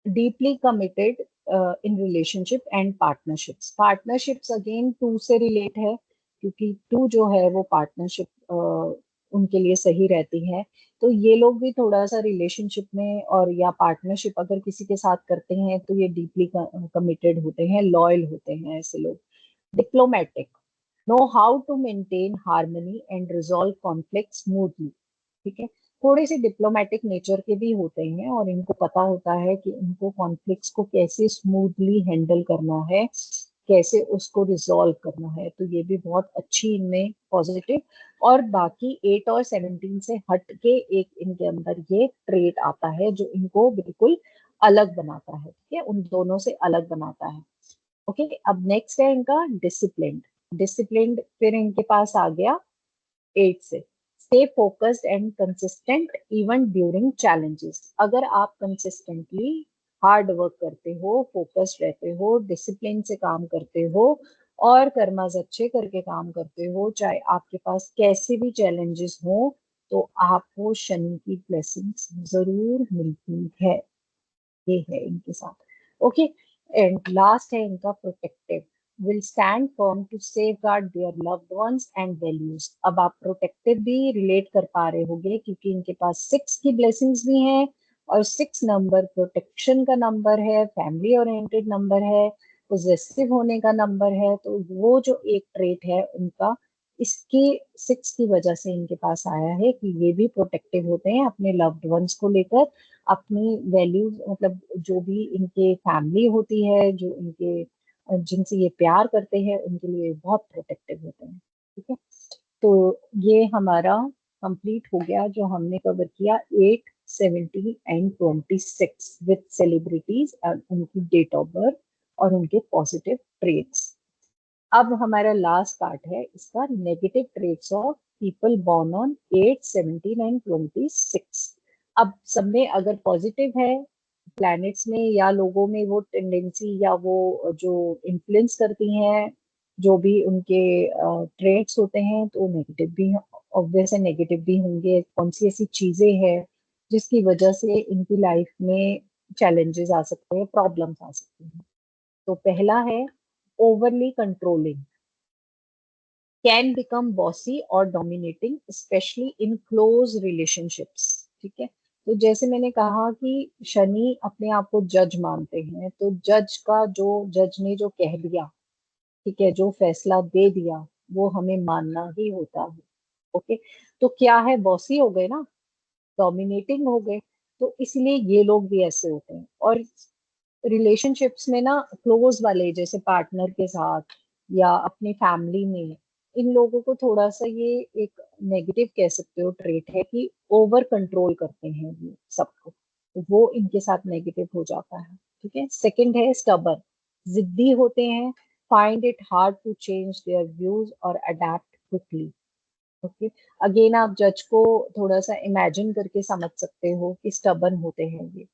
deeply committed in relationship and partnerships. Partnerships again 2 से रिलेट है, क्योंकि 2 जो है वो पार्टनरशिप उनके लिए सही रहती है। तो ये लोग भी थोड़ा सा रिलेशनशिप में और या पार्टनरशिप अगर किसी के साथ करते हैं तो ये डीपली कमिटेड होते हैं, लॉयल होते हैं ऐसे लोग। Diplomatic, know how to maintain harmony and resolve conflict smoothly। ठीक है, थोड़े से डिप्लोमेटिक नेचर के भी होते हैं, और इनको पता होता है कि इनको कॉन्फ्लिक्ट्स को कैसे स्मूथली हैंडल करना है, कैसे उसको रिजॉल्व करना है। तो ये भी बहुत अच्छी इनमें पॉजिटिव। और बाकी 8 और 17 से हट के एक इनके अंदर ये ट्रेट आता है जो इनको बिल्कुल अलग बनाता है, ठीक है, उन दोनों से अलग बनाता है। ओके, अब नेक्स्ट है इनका डिसिप्लिन। डिसिप्लिन फिर इनके पास आ गया 8 से। Stay focused and consistent even during challenges. अगर आप कंसिस्टेंटली हार्ड वर्क करते हो, फोकस्ड रहते हो, डिसिप्लिन से काम करते हो और कर्मास अच्छे करके काम करते हो, चाहे आपके पास कैसे भी चैलेंजेस हो, तो आपको शनि की ब्लेसिंग्स जरूर मिलती है। ये है इनके साथ। ओके, एंड लास्ट है इनका protective. Will stand firm to safeguard their loved ones and values. अब आप प्रोटेक्टिव भी रिलेट कर पा रहे होंगे क्योंकि इनके पास 6 की ब्लेसिंग्स भी हैं और 6 नंबर प्रोटेक्शन का नंबर है, फैमिली ओरिएंटेड नंबर है, पोजेसिव होने का नंबर है। तो वो जो एक ट्रेट है उनका, इसके 6 की वजह से इनके पास आया है कि ये भी प्रोटेक्टिव होते हैं अपने लव्ड वंस को लेकर, अपनी वैल्यूज, मतलब जो भी इनके फैमिली होती है, जो इनके जिनसे ये प्यार करते हैं, उनके लिए बहुत प्रोटेक्टिव होते हैं। ठीक है, तो ये हमारा कंप्लीट हो गया जो हमने कवर किया 8, 17 एंड 26 विद सेलिब्रिटीज और उनकी डेट ऑफ बर्थ और उनके पॉजिटिव ट्रेट्स। अब हमारा लास्ट पार्ट है इसका, negative traits of people born on 8, 17 and 26। अब सब में अगर पॉजिटिव है प्लैनेट्स में या लोगों में वो टेंडेंसी या वो जो इन्फ्लुएंस करती हैं, जो भी उनके ट्रेट्स होते हैं, तो नेगेटिव भी ऑब्वियस है, नेगेटिव भी होंगे। कौन सी ऐसी चीजें हैं जिसकी वजह से इनकी लाइफ में चैलेंजेस आ सकते हैं, प्रॉब्लम्स आ सकती हैं। तो पहला है overly controlling, can become bossy और dominating especially in close relationships. ठीक है, तो जैसे मैंने कहा कि शनि अपने आप को जज मानते हैं, तो जज का जो जज ने जो कह दिया, ठीक है, जो फैसला दे दिया, वो हमें मानना ही होता है। ओके, तो क्या है, बॉसी हो गए ना, डोमिनेटिंग हो गए, तो इसलिए ये लोग भी ऐसे होते हैं। और रिलेशनशिप्स में ना, क्लोज वाले जैसे पार्टनर के साथ या अपनी फैमिली में, इन लोगों को थोड़ा सा ये एक नेगेटिव कह सकते हो ट्रेट है कि ओवर कंट्रोल करते हैं ये सबको, तो वो इनके साथ नेगेटिव हो जाता है। ठीक है, सेकंड है स्टबर्न, जिद्दी होते हैं, find it hard to change their views और अडेप्ट क्विकली। ओके, अगेन आप जज को थोड़ा सा इमेजिन करके समझ सकते हो कि स्टबर्न होते हैं ये,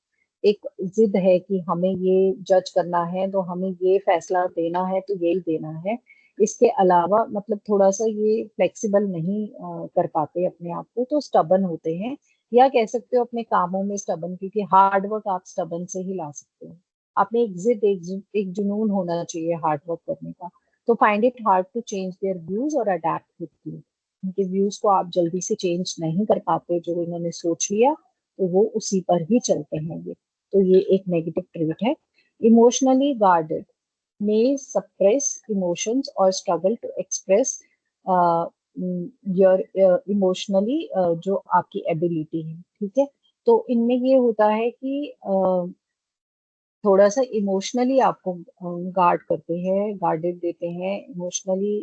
एक जिद है कि हमें ये जज करना है तो हमें ये फैसला देना है तो यही देना है। इसके अलावा मतलब थोड़ा सा ये फ्लेक्सिबल नहीं कर पाते अपने आप को, तो स्टबर्न होते हैं। या कह सकते हो अपने कामों में स्टबर्न, क्योंकि हार्ड वर्क आप स्टबर्न से ही ला सकते हो। आपने एक जिद, एक जुनून होना चाहिए हार्ड वर्क करने का। तो find it hard to change their views और अडेप्ट विद, उनके व्यूज को आप जल्दी से चेंज नहीं कर पाते, जो इन्होंने सोच लिया तो वो उसी पर ही चलते हैं ये। तो ये एक नेगेटिव ट्रेट है। Emotionally guarded, may suppress emotions or struggle to express your emotionally जो आपकी एबिलिटी है। ठीक है, तो इनमें ये होता है कि थोड़ा सा इमोशनली आपको गार्ड करते हैं, गार्डेड देते हैं इमोशनली,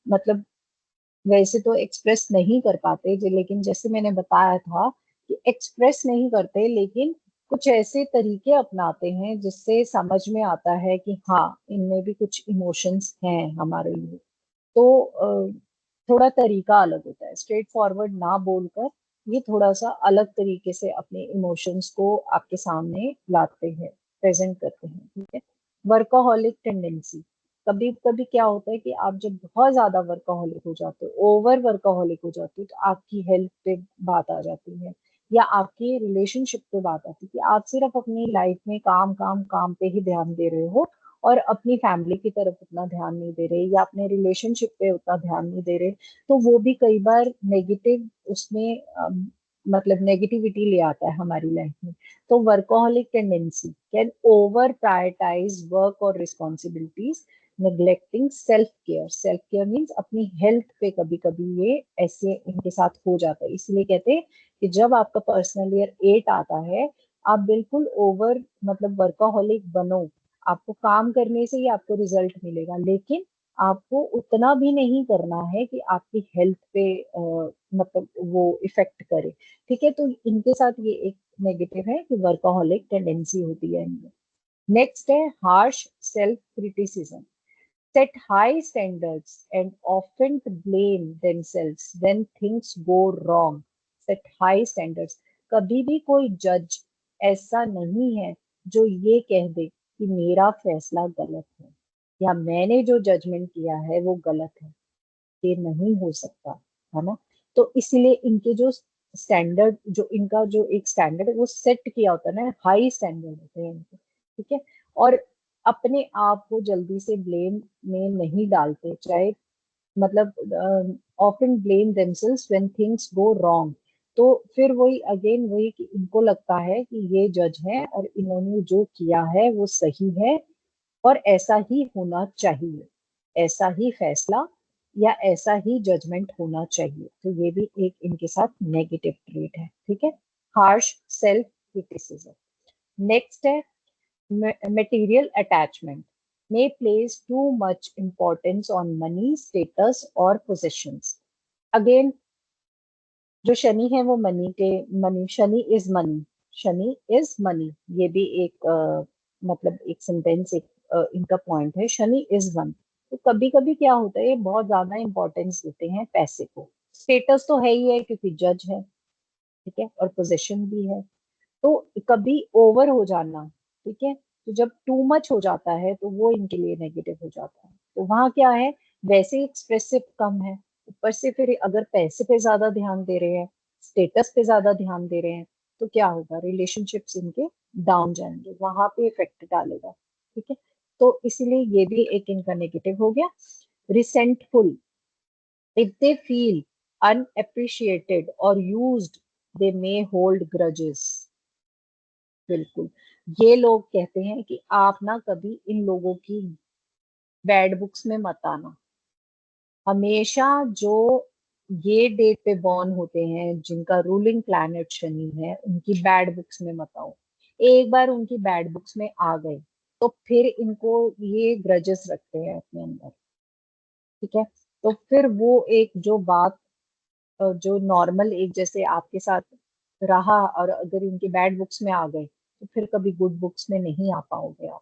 मतलब वैसे तो एक्सप्रेस नहीं कर पाते लेकिन जैसे मैंने बताया था कि एक्सप्रेस नहीं करते, लेकिन कुछ ऐसे तरीके अपनाते हैं जिससे समझ में आता है कि हाँ, इनमें भी कुछ इमोशंस हैं हमारे लिए। तो थोड़ा तरीका अलग होता है, स्ट्रेट फॉरवर्ड ना बोलकर ये थोड़ा सा अलग तरीके से अपने इमोशंस को आपके सामने लाते हैं, प्रेजेंट करते हैं। ठीक है, वर्कोहॉलिक टेंडेंसी, कभी कभी क्या होता है कि आप जब बहुत ज्यादा वर्कोहॉलिक हो जाते हो, ओवर वर्कोहॉलिक हो जाते हो, तो आपकी हेल्थ पे बात आ जाती है या आपके रिलेशनशिप पे बात आती है कि आप सिर्फ अपनी लाइफ में काम काम काम पे ही ध्यान दे रहे हो और अपनी फैमिली की तरफ उतना ध्यान नहीं दे रहे या अपने रिलेशनशिप पे उतना ध्यान नहीं दे रहे। तो वो भी कई बार नेगेटिव उसमें मतलब नेगेटिविटी ले आता है हमारी लाइफ में। तो workaholic tendency can overprioritise work और responsibilities, neglecting self care. Self care means अपनी हेल्थ पे कभी कभी ये ऐसे इनके साथ हो जाता है। इसलिए कहते हैं कि जब आपका पर्सनल ईयर 8 आता है, आप बिल्कुल ओवर मतलब वर्कोहॉलिक बनो, आपको काम करने से ही आपको रिजल्ट मिलेगा, लेकिन आपको उतना भी नहीं करना है कि आपकी हेल्थ पे मतलब वो इफेक्ट करे। ठीक है, तो इनके साथ ये एक नेगेटिव है कि वर्कaholic टेंडेंसी होती है इनमें। नेक्स्ट है harsh self criticism. Set high standards and often blame themselves when things go wrong. Set high standards. कभी भी कोई जज ऐसा नहीं है जो ये कह दे कि मेरा फैसला गलत है या मैंने जो जजमेंट किया है वो गलत है। ये नहीं हो सकता, है ना। तो इसीलिए इनके जो स्टैंडर्ड, जो इनका जो एक स्टैंडर्ड है वो सेट किया होता है ना, हाई स्टैंडर्ड होते हैं इनके। ठीक है, और अपने आप को जल्दी से ब्लेम में नहीं डालते, चाहे मतलब often blame themselves when things go wrong. तो फिर वही अगेन वही कि इनको लगता है कि ये जज है और इन्होंने जो किया है वो सही है और ऐसा ही होना चाहिए, ऐसा ही फैसला या ऐसा ही जजमेंट होना चाहिए। तो ये भी एक इनके साथ नेगेटिव ट्रेट है। ठीक है, हार्श सेल्फ क्रिटिसिज्म। नेक्स्ट है material attachment may place too much importance on money, status और possessions. Again, जो शनि है वो money, Shani is money, Shani is money, ये भी एक मतलब एक सेंटेंस, एक इनका पॉइंट है, शनि इज मनी। तो कभी कभी क्या होता है, ये बहुत ज्यादा इंपॉर्टेंस देते हैं पैसे को। स्टेटस तो है ही है क्योंकि जज है, ठीक है, और पोजीशन भी है। तो कभी ओवर हो जाना, ठीक है, तो जब टू मच हो जाता है तो वो इनके लिए नेगेटिव हो जाता है। तो वहां क्या है, वैसे एक्सप्रेसिव कम है, ऊपर से फिर अगर पैसे पे ज्यादा ध्यान दे रहे हैं, स्टेटस पे ज्यादा ध्यान दे रहे हैं, तो क्या होगा, रिलेशनशिप्स इनके डाउन जाएंगे, वहां पे इफेक्ट डालेगा। ठीक है, तो इसीलिए ये भी एक इनका नेगेटिव हो गया। Resentful, if they feel unappreciated or used, they may hold grudges। बिल्कुल, ये लोग कहते हैं कि आप ना कभी इन लोगों की बैड बुक्स में मत आना। हमेशा जो ये डेट पे बॉर्न होते हैं जिनका रूलिंग प्लैनेट शनि है, उनकी बैड बुक्स में मत आओ। एक बार उनकी बैड बुक्स में आ गए तो फिर इनको ये ग्रजेस रखते हैं अपने अंदर। ठीक है, तो फिर वो एक जो बात जो नॉर्मल एक जैसे आपके साथ रहा, और अगर इनके बैड बुक्स में आ गए तो फिर कभी गुड बुक्स में नहीं आ पाओगे आप।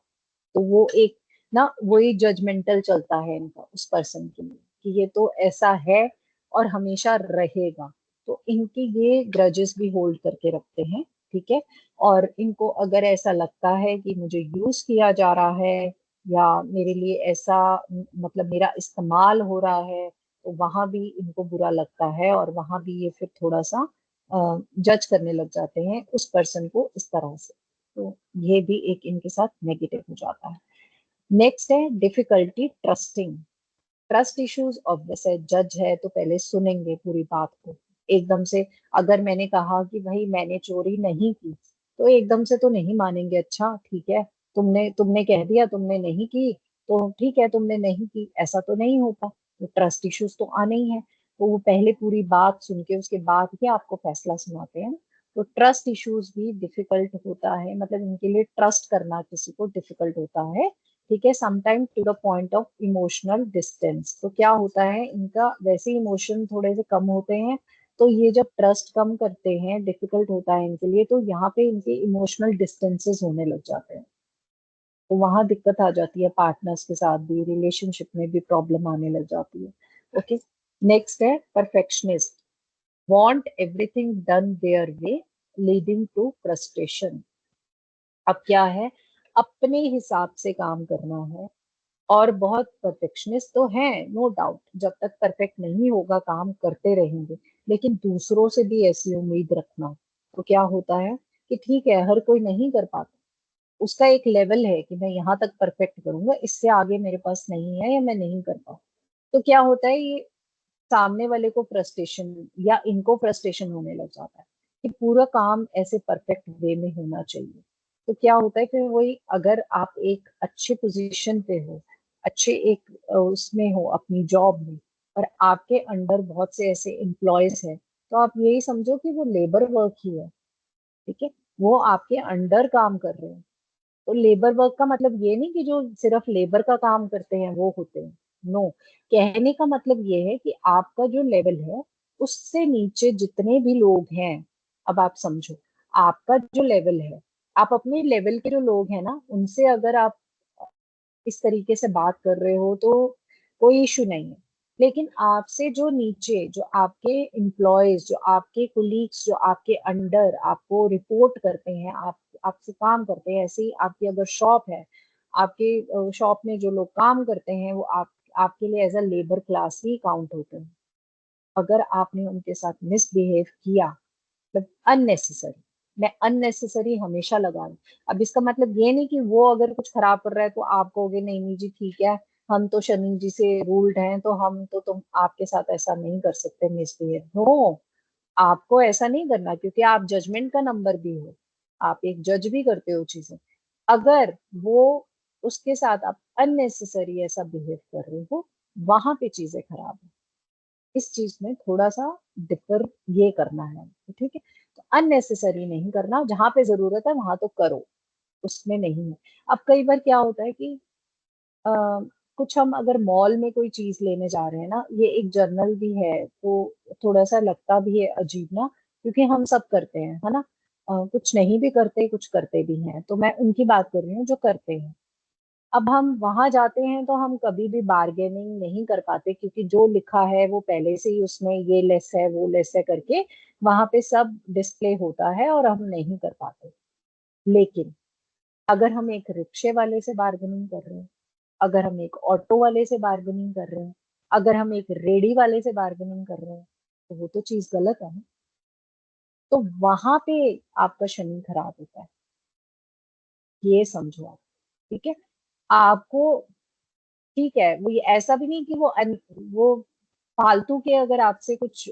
तो वो एक ना वही जजमेंटल चलता है इनका उस पर्सन के लिए कि ये तो ऐसा है और हमेशा रहेगा। तो इनके ये ग्रजेस भी होल्ड करके रखते हैं। ठीक है, और इनको अगर ऐसा लगता है कि मुझे यूज किया जा रहा है या मेरे लिए ऐसा मतलब मेरा इस्तेमाल हो रहा है, तो वहां भी इनको बुरा लगता है और वहां भी ये फिर थोड़ा सा जज करने लग जाते हैं उस पर्सन को इस तरह से। तो ये भी एक इनके साथ नेगेटिव हो जाता है। नेक्स्ट है difficulty trusting. Trust issues obvious है, जज है तो पहले सुनेंगे पूरी बात को। एकदम से अगर मैंने कहा कि भाई मैंने चोरी नहीं की, तो एकदम से तो नहीं मानेंगे। अच्छा ठीक है, तुमने तुमने कह दिया तुमने नहीं की, तो ठीक है तुमने नहीं की, ऐसा तो नहीं होता। तो ट्रस्ट इश्यूज तो आने ही है। तो वो पहले पूरी बात सुन के उसके बाद ही आपको फैसला सुनाते हैं। तो ट्रस्ट इश्यूज भी डिफिकल्ट होता है, मतलब इनके लिए ट्रस्ट करना किसी को डिफिकल्ट होता है। ठीक है, sometime to the point of emotional distance. तो क्या होता है, इनका वैसे इमोशन थोड़े से कम होते हैं, तो ये जब ट्रस्ट कम करते हैं, डिफिकल्ट होता है इनके लिए, तो यहाँ पे इनके इमोशनल डिस्टेंसेस होने लग जाते हैं। तो वहां दिक्कत आ जाती है, पार्टनर्स के साथ भी, रिलेशनशिप में भी प्रॉब्लम आने लग जाती है। ओके, नेक्स्ट है perfectionist. Want everything done their way, leading to frustration. अब क्या है, अपने हिसाब से काम करना है, और बहुत परफेक्शनिस्ट तो है, नो डाउट, जब तक परफेक्ट नहीं होगा काम करते रहेंगे। लेकिन दूसरों से भी ऐसी उम्मीद रखना, तो क्या होता है कि ठीक है हर कोई नहीं कर पाता, उसका एक लेवल है कि मैं यहाँ तक परफेक्ट करूंगा, इससे आगे मेरे पास नहीं है या मैं नहीं कर पाऊँ। तो क्या होता है, ये सामने वाले को फ्रस्ट्रेशन या इनको फ्रस्ट्रेशन होने लग जाता है कि पूरा काम ऐसे परफेक्ट वे में होना चाहिए। तो क्या होता है, फिर वही अगर आप एक अच्छे पोजीशन पे हो, अच्छे एक उसमें हो अपनी जॉब में, और आपके अंडर बहुत से ऐसे एम्प्लॉयज हैं, तो आप यही समझो कि वो लेबर वर्क ही है। ठीक है, वो आपके अंडर काम कर रहे हैं, तो लेबर वर्क का मतलब ये नहीं कि जो सिर्फ लेबर का काम करते हैं वो होते हैं। नो, कहने का मतलब ये है कि आपका जो लेवल है उससे नीचे जितने भी लोग हैं, अब आप समझो, आपका जो लेवल है, आप अपने लेवल के जो लोग हैं ना उनसे अगर आप इस तरीके से बात कर रहे हो तो कोई इशू नहीं है। लेकिन आपसे जो नीचे, जो आपके एम्प्लॉयज, जो आपके कुलीग्स, जो आपके अंडर आपको रिपोर्ट करते हैं, आप आपसे काम करते हैं, ऐसे ही आपकी अगर शॉप है, आपके शॉप में जो लोग काम करते हैं वो आपके लिए एज अ लेबर क्लास ही काउंट होते हैं। अगर आपने उनके साथ मिसबिहेव किया, मतलब अननेसेसरी, मैं अननेसेसरी हमेशा लगा रही। अब इसका मतलब ये नहीं कि वो अगर कुछ खराब कर रहा है तो आप कहोगे नहीं नहीं जी ठीक है, हम तो शनि जी से रूल्ड हैं तो हम तो तुम आपके साथ ऐसा नहीं कर सकते मिसबिहेव। नो, आपको ऐसा नहीं करना क्योंकि आप जजमेंट का नंबर भी हो, आप एक जज भी करते हो चीजें। अगर वो उसके साथ आप अननेसेसरी ऐसा बिहेव कर रहे हो, वहां पे चीजें खराब है। इस चीज में थोड़ा सा डिफर ये करना है, ठीक है। तो अननेसेसरी नहीं करना, जहां पे जरूरत है वहां तो करो, उसमें नहीं है। अब कई बार क्या होता है कि आ, कुछ हम अगर मॉल में कोई चीज लेने जा रहे हैं ना, ये एक जर्नल भी है तो थोड़ा सा लगता भी है अजीब ना, क्योंकि हम सब करते हैं, है ना। कुछ नहीं भी करते, कुछ करते भी हैं, तो मैं उनकी बात कर रही हूँ जो करते हैं। अब हम वहां जाते हैं तो हम कभी भी बार्गेनिंग नहीं कर पाते, क्योंकि जो लिखा है वो पहले से ही उसमें ये लेस है वो लेस है करके वहां पे सब डिस्प्ले होता है और हम नहीं कर पाते। लेकिन अगर हम एक रिक्शे वाले से बार्गेनिंग कर रहे हैं, अगर हम एक ऑटो वाले से बार्गेनिंग कर रहे हैं, अगर हम एक रेडी वाले से बार्गेनिंग कर रहे हैं, तो वो तो चीज गलत है ना। तो वहां पे आपका शनि खराब होता है, ये समझो आप। ठीक है, आपको, ठीक है, वो ये ऐसा भी नहीं कि वो फालतू के अगर आपसे कुछ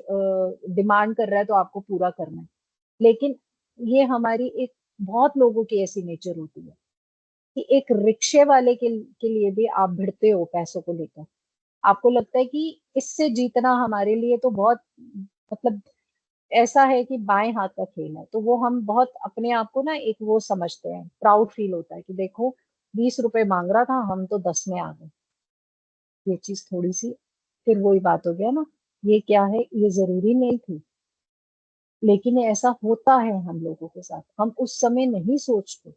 डिमांड कर रहा है तो आपको पूरा करना है। लेकिन ये हमारी एक, बहुत लोगों की ऐसी नेचर होती है कि एक रिक्शे वाले के लिए भी आप भिड़ते हो पैसों को लेकर। आपको लगता है कि इससे जीतना हमारे लिए तो बहुत, मतलब ऐसा है कि बाएं हाथ का खेल है, तो वो हम बहुत अपने आप को ना एक वो समझते हैं, प्राउड फील होता है कि देखो 20 रुपए मांग रहा था, हम तो 10 में आ गए। ये चीज थोड़ी सी, फिर वही बात हो गया ना, ये क्या है, ये जरूरी नहीं थी, लेकिन ये ऐसा होता है हम लोगों के साथ, हम उस समय नहीं सोचते।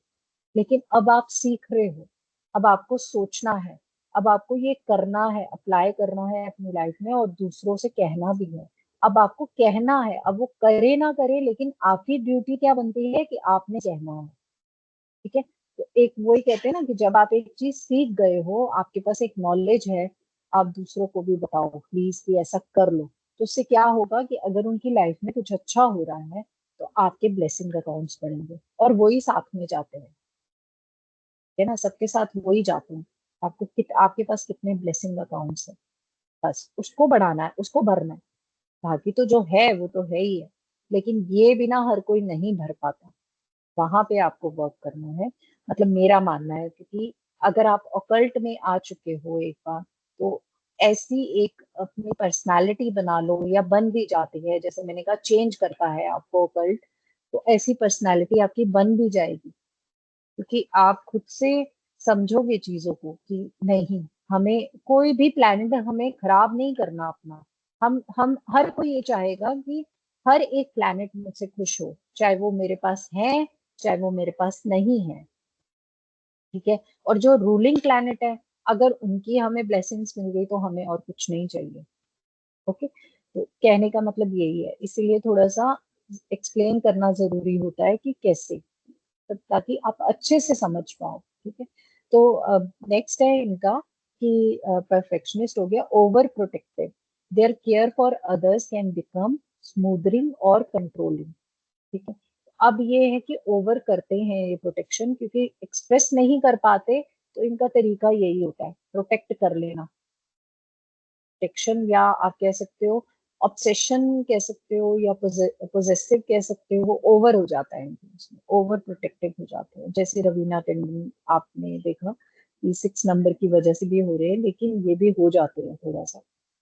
लेकिन अब आप सीख रहे हो, अब आपको सोचना है, अब आपको ये करना है, अप्लाई करना है अपनी लाइफ में, और दूसरों से कहना भी है। अब आपको कहना है, अब वो करे ना करे, लेकिन आपकी ड्यूटी क्या बनती है कि आपने कहना है। ठीक है, तो एक वही कहते हैं ना कि जब आप एक चीज सीख गए हो, आपके पास एक नॉलेज है, आप दूसरों को भी बताओ प्लीज कि ऐसा कर लो। तो उससे क्या होगा कि अगर उनकी लाइफ में कुछ अच्छा हो रहा है तो आपके ब्लेसिंग अकाउंट्स बढ़ेंगे, और वही साथ में जाते हैं, है ना, सबके साथ वही जाते हैं। आपके पास कितने ब्लेसिंग अकाउंट्स है, बस उसको बढ़ाना है, उसको भरना है। बाकी तो जो है वो तो है ही है, लेकिन ये बिना हर कोई नहीं भर पाता। वहां पे आपको वर्क करना है, मतलब मेरा मानना है, क्योंकि अगर आप ऑकल्ट में आ चुके हो एक बार, तो ऐसी एक अपनी पर्सनालिटी बना लो, या बन भी जाती है, जैसे मैंने कहा चेंज करता है आपको ऑकल्ट, तो ऐसी पर्सनालिटी आपकी बन भी जाएगी, क्योंकि आप खुद से समझोगे चीजों को कि नहीं, हमें कोई भी प्लेनेट हमें खराब नहीं करना अपना। हम हर कोई ये चाहेगा कि हर एक प्लेनेट मुझसे खुश हो, चाहे वो मेरे पास है, चाहे वो मेरे पास नहीं है। ठीक है, और जो रूलिंग प्लेनेट है, अगर उनकी हमें ब्लेसिंग्स मिल गई तो हमें और कुछ नहीं चाहिए। ओके, तो कहने का मतलब यही है, इसीलिए थोड़ा सा एक्सप्लेन करना जरूरी होता है कि कैसे, ताकि आप अच्छे से समझ पाओ। ठीक है, तो नेक्स्ट है इनका कि परफेक्शनिस्ट हो गया over protective, their care for others can become smothering और कंट्रोलिंग। ठीक है, अब ये है कि ओवर करते हैं ये प्रोटेक्शन, क्योंकि एक्सप्रेस नहीं कर पाते, तो इनका तरीका यही होता है प्रोटेक्ट कर लेना। प्रोटेक्शन, या आप कह सकते हो ऑब्सेशन कह सकते हो, या पोजेसिव कह सकते हो, वो ओवर हो जाता है इनके उसमें, ओवर प्रोटेक्टिव हो जाते हैं। जैसे रवीना टंडन आपने देखा कि 6 नंबर की वजह से भी हो रहे हैं, लेकिन ये भी हो जाते हैं थोड़ा सा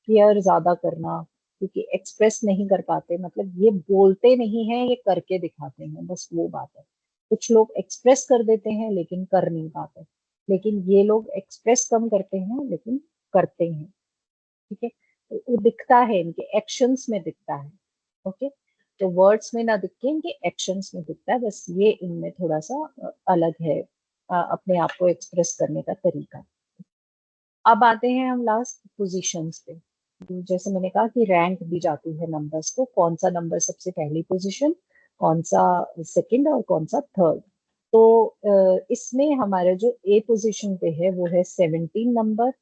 केयर ज्यादा करना, क्योंकि एक्सप्रेस नहीं कर पाते, मतलब ये बोलते नहीं है, ये करके दिखाते हैं, बस वो बात है। कुछ लोग एक्सप्रेस कर देते हैं लेकिन कर नहीं पाते, लेकिन ये लोग एक्सप्रेस कम करते हैं लेकिन करते हैं। ठीक है, तो वो दिखता है, इनके एक्शंस में दिखता है। ओके, तो वर्ड्स में ना दिख के इनके एक्शंस में दिखता है, बस ये इनमें थोड़ा सा अलग है अपने आप को एक्सप्रेस करने का तरीका। अब आते हैं हम लास्ट पोजीशंस पे। जैसे मैंने कहा कि रैंक दी जाती है नंबर्स को, कौन सा नंबर सबसे पहली पोजीशन, कौन सा सेकंड और कौन सा थर्ड। तो इसमें हमारा जो ए पोजीशन पे है वो है 17 नंबर,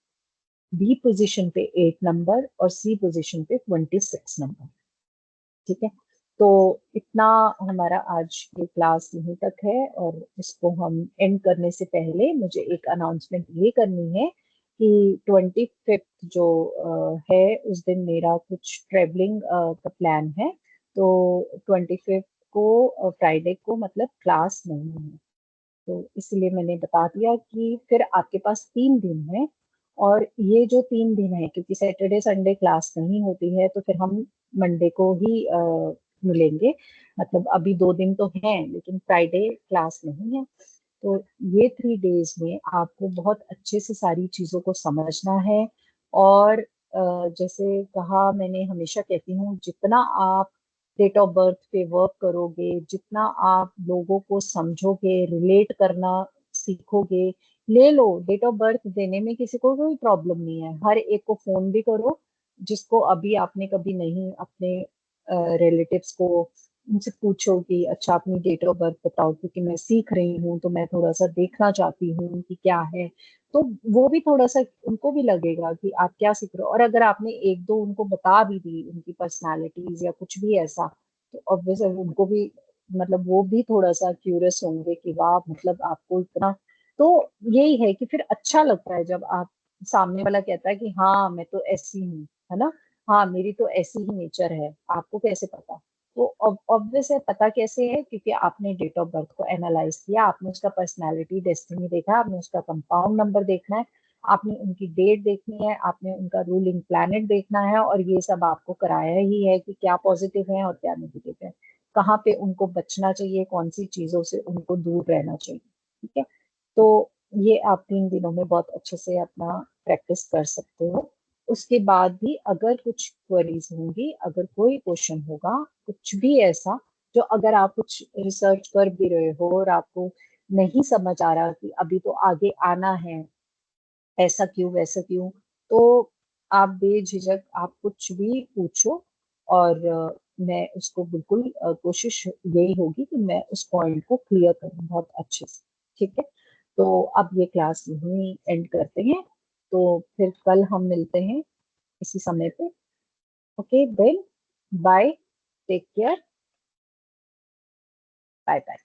बी पोजीशन पे 8 नंबर और सी पोजीशन पे 26 नंबर। ठीक है, तो इतना हमारा आज ये क्लास यहीं तक है, और इसको हम एंड करने से पहले मुझे एक अनाउंसमेंट ये करनी है कि 25th जो है उस दिन मेरा कुछ ट्रेवलिंग का प्लान है। तो 25th को फ्राइडे को मतलब क्लास नहीं है, तो इसलिए मैंने बता दिया कि फिर आपके पास 3 दिन है। और ये जो 3 दिन है, क्योंकि सैटरडे संडे क्लास नहीं होती है, तो फिर हम मंडे को ही मिलेंगे। मतलब अभी 2 दिन तो हैं लेकिन फ्राइडे क्लास नहीं है। तो ये 3 डेज में आपको बहुत अच्छे से सारी चीजों को समझना है। और जैसे कहा, मैंने हमेशा कहती हूँ जितना आप डेट ऑफ बर्थ पे वर्क करोगे, जितना आप लोगों को समझोगे, रिलेट करना सीखोगे। ले लो, डेट ऑफ बर्थ देने में किसी को कोई प्रॉब्लम नहीं है, हर एक को फोन भी करो जिसको अभी आपने कभी नहीं, अपने रिलेटिव्स को उनसे पूछो कि अच्छा अपनी डेट ऑफ बर्थ बताओ, क्योंकि मैं सीख रही हूँ तो मैं थोड़ा सा देखना चाहती हूँ कि क्या है। तो वो भी थोड़ा सा उनको भी लगेगा कि आप क्या सीख रहे हो। और अगर आपने एक दो उनको बता भी दी उनकी पर्सनालिटीज या कुछ भी ऐसा, तो ऑब्वियसली उनको भी, मतलब वो भी थोड़ा सा क्यूरियस होंगे कि वाह, मतलब आपको इतना। तो यही है कि फिर अच्छा लगता है जब आप, सामने वाला कहता है कि हाँ मैं तो ऐसी हूँ, है ना, हाँ मेरी तो ऐसी ही नेचर है, आपको कैसे पता। वो ऑब्वियस है, पता कैसे है, क्योंकि आपने डेट ऑफ बर्थ को एनालाइज किया, आपने उसका पर्सनालिटी डेस्टिनी देखा, आपने उसका कंपाउंड नंबर देखना है, आपने उनकी डेट देखनी है, आपने उनका रूलिंग प्लैनेट देखना है, और ये सब आपको कराया ही है कि क्या पॉजिटिव है और क्या नेगेटिव है, कहाँ पे उनको बचना चाहिए, कौन सी चीजों से उनको दूर रहना चाहिए। ठीक है, तो ये आप 3 दिनों में बहुत अच्छे से अपना प्रैक्टिस कर सकते हो। उसके बाद भी अगर कुछ क्वेरीज होंगी, अगर कोई क्वेश्चन होगा, कुछ भी ऐसा जो, अगर आप कुछ रिसर्च कर भी रहे हो और आपको नहीं समझ आ रहा कि अभी तो आगे आना है, ऐसा क्यों वैसा क्यों, तो आप बेझिझक आप कुछ भी पूछो। और मैं उसको बिल्कुल कोशिश यही होगी कि मैं उस पॉइंट को क्लियर करूँ बहुत अच्छे से। ठीक है, तो अब ये क्लास यहीं एंड करते हैं, तो फिर कल हम मिलते हैं इसी समय पे। Okay, then bye, take care, bye bye.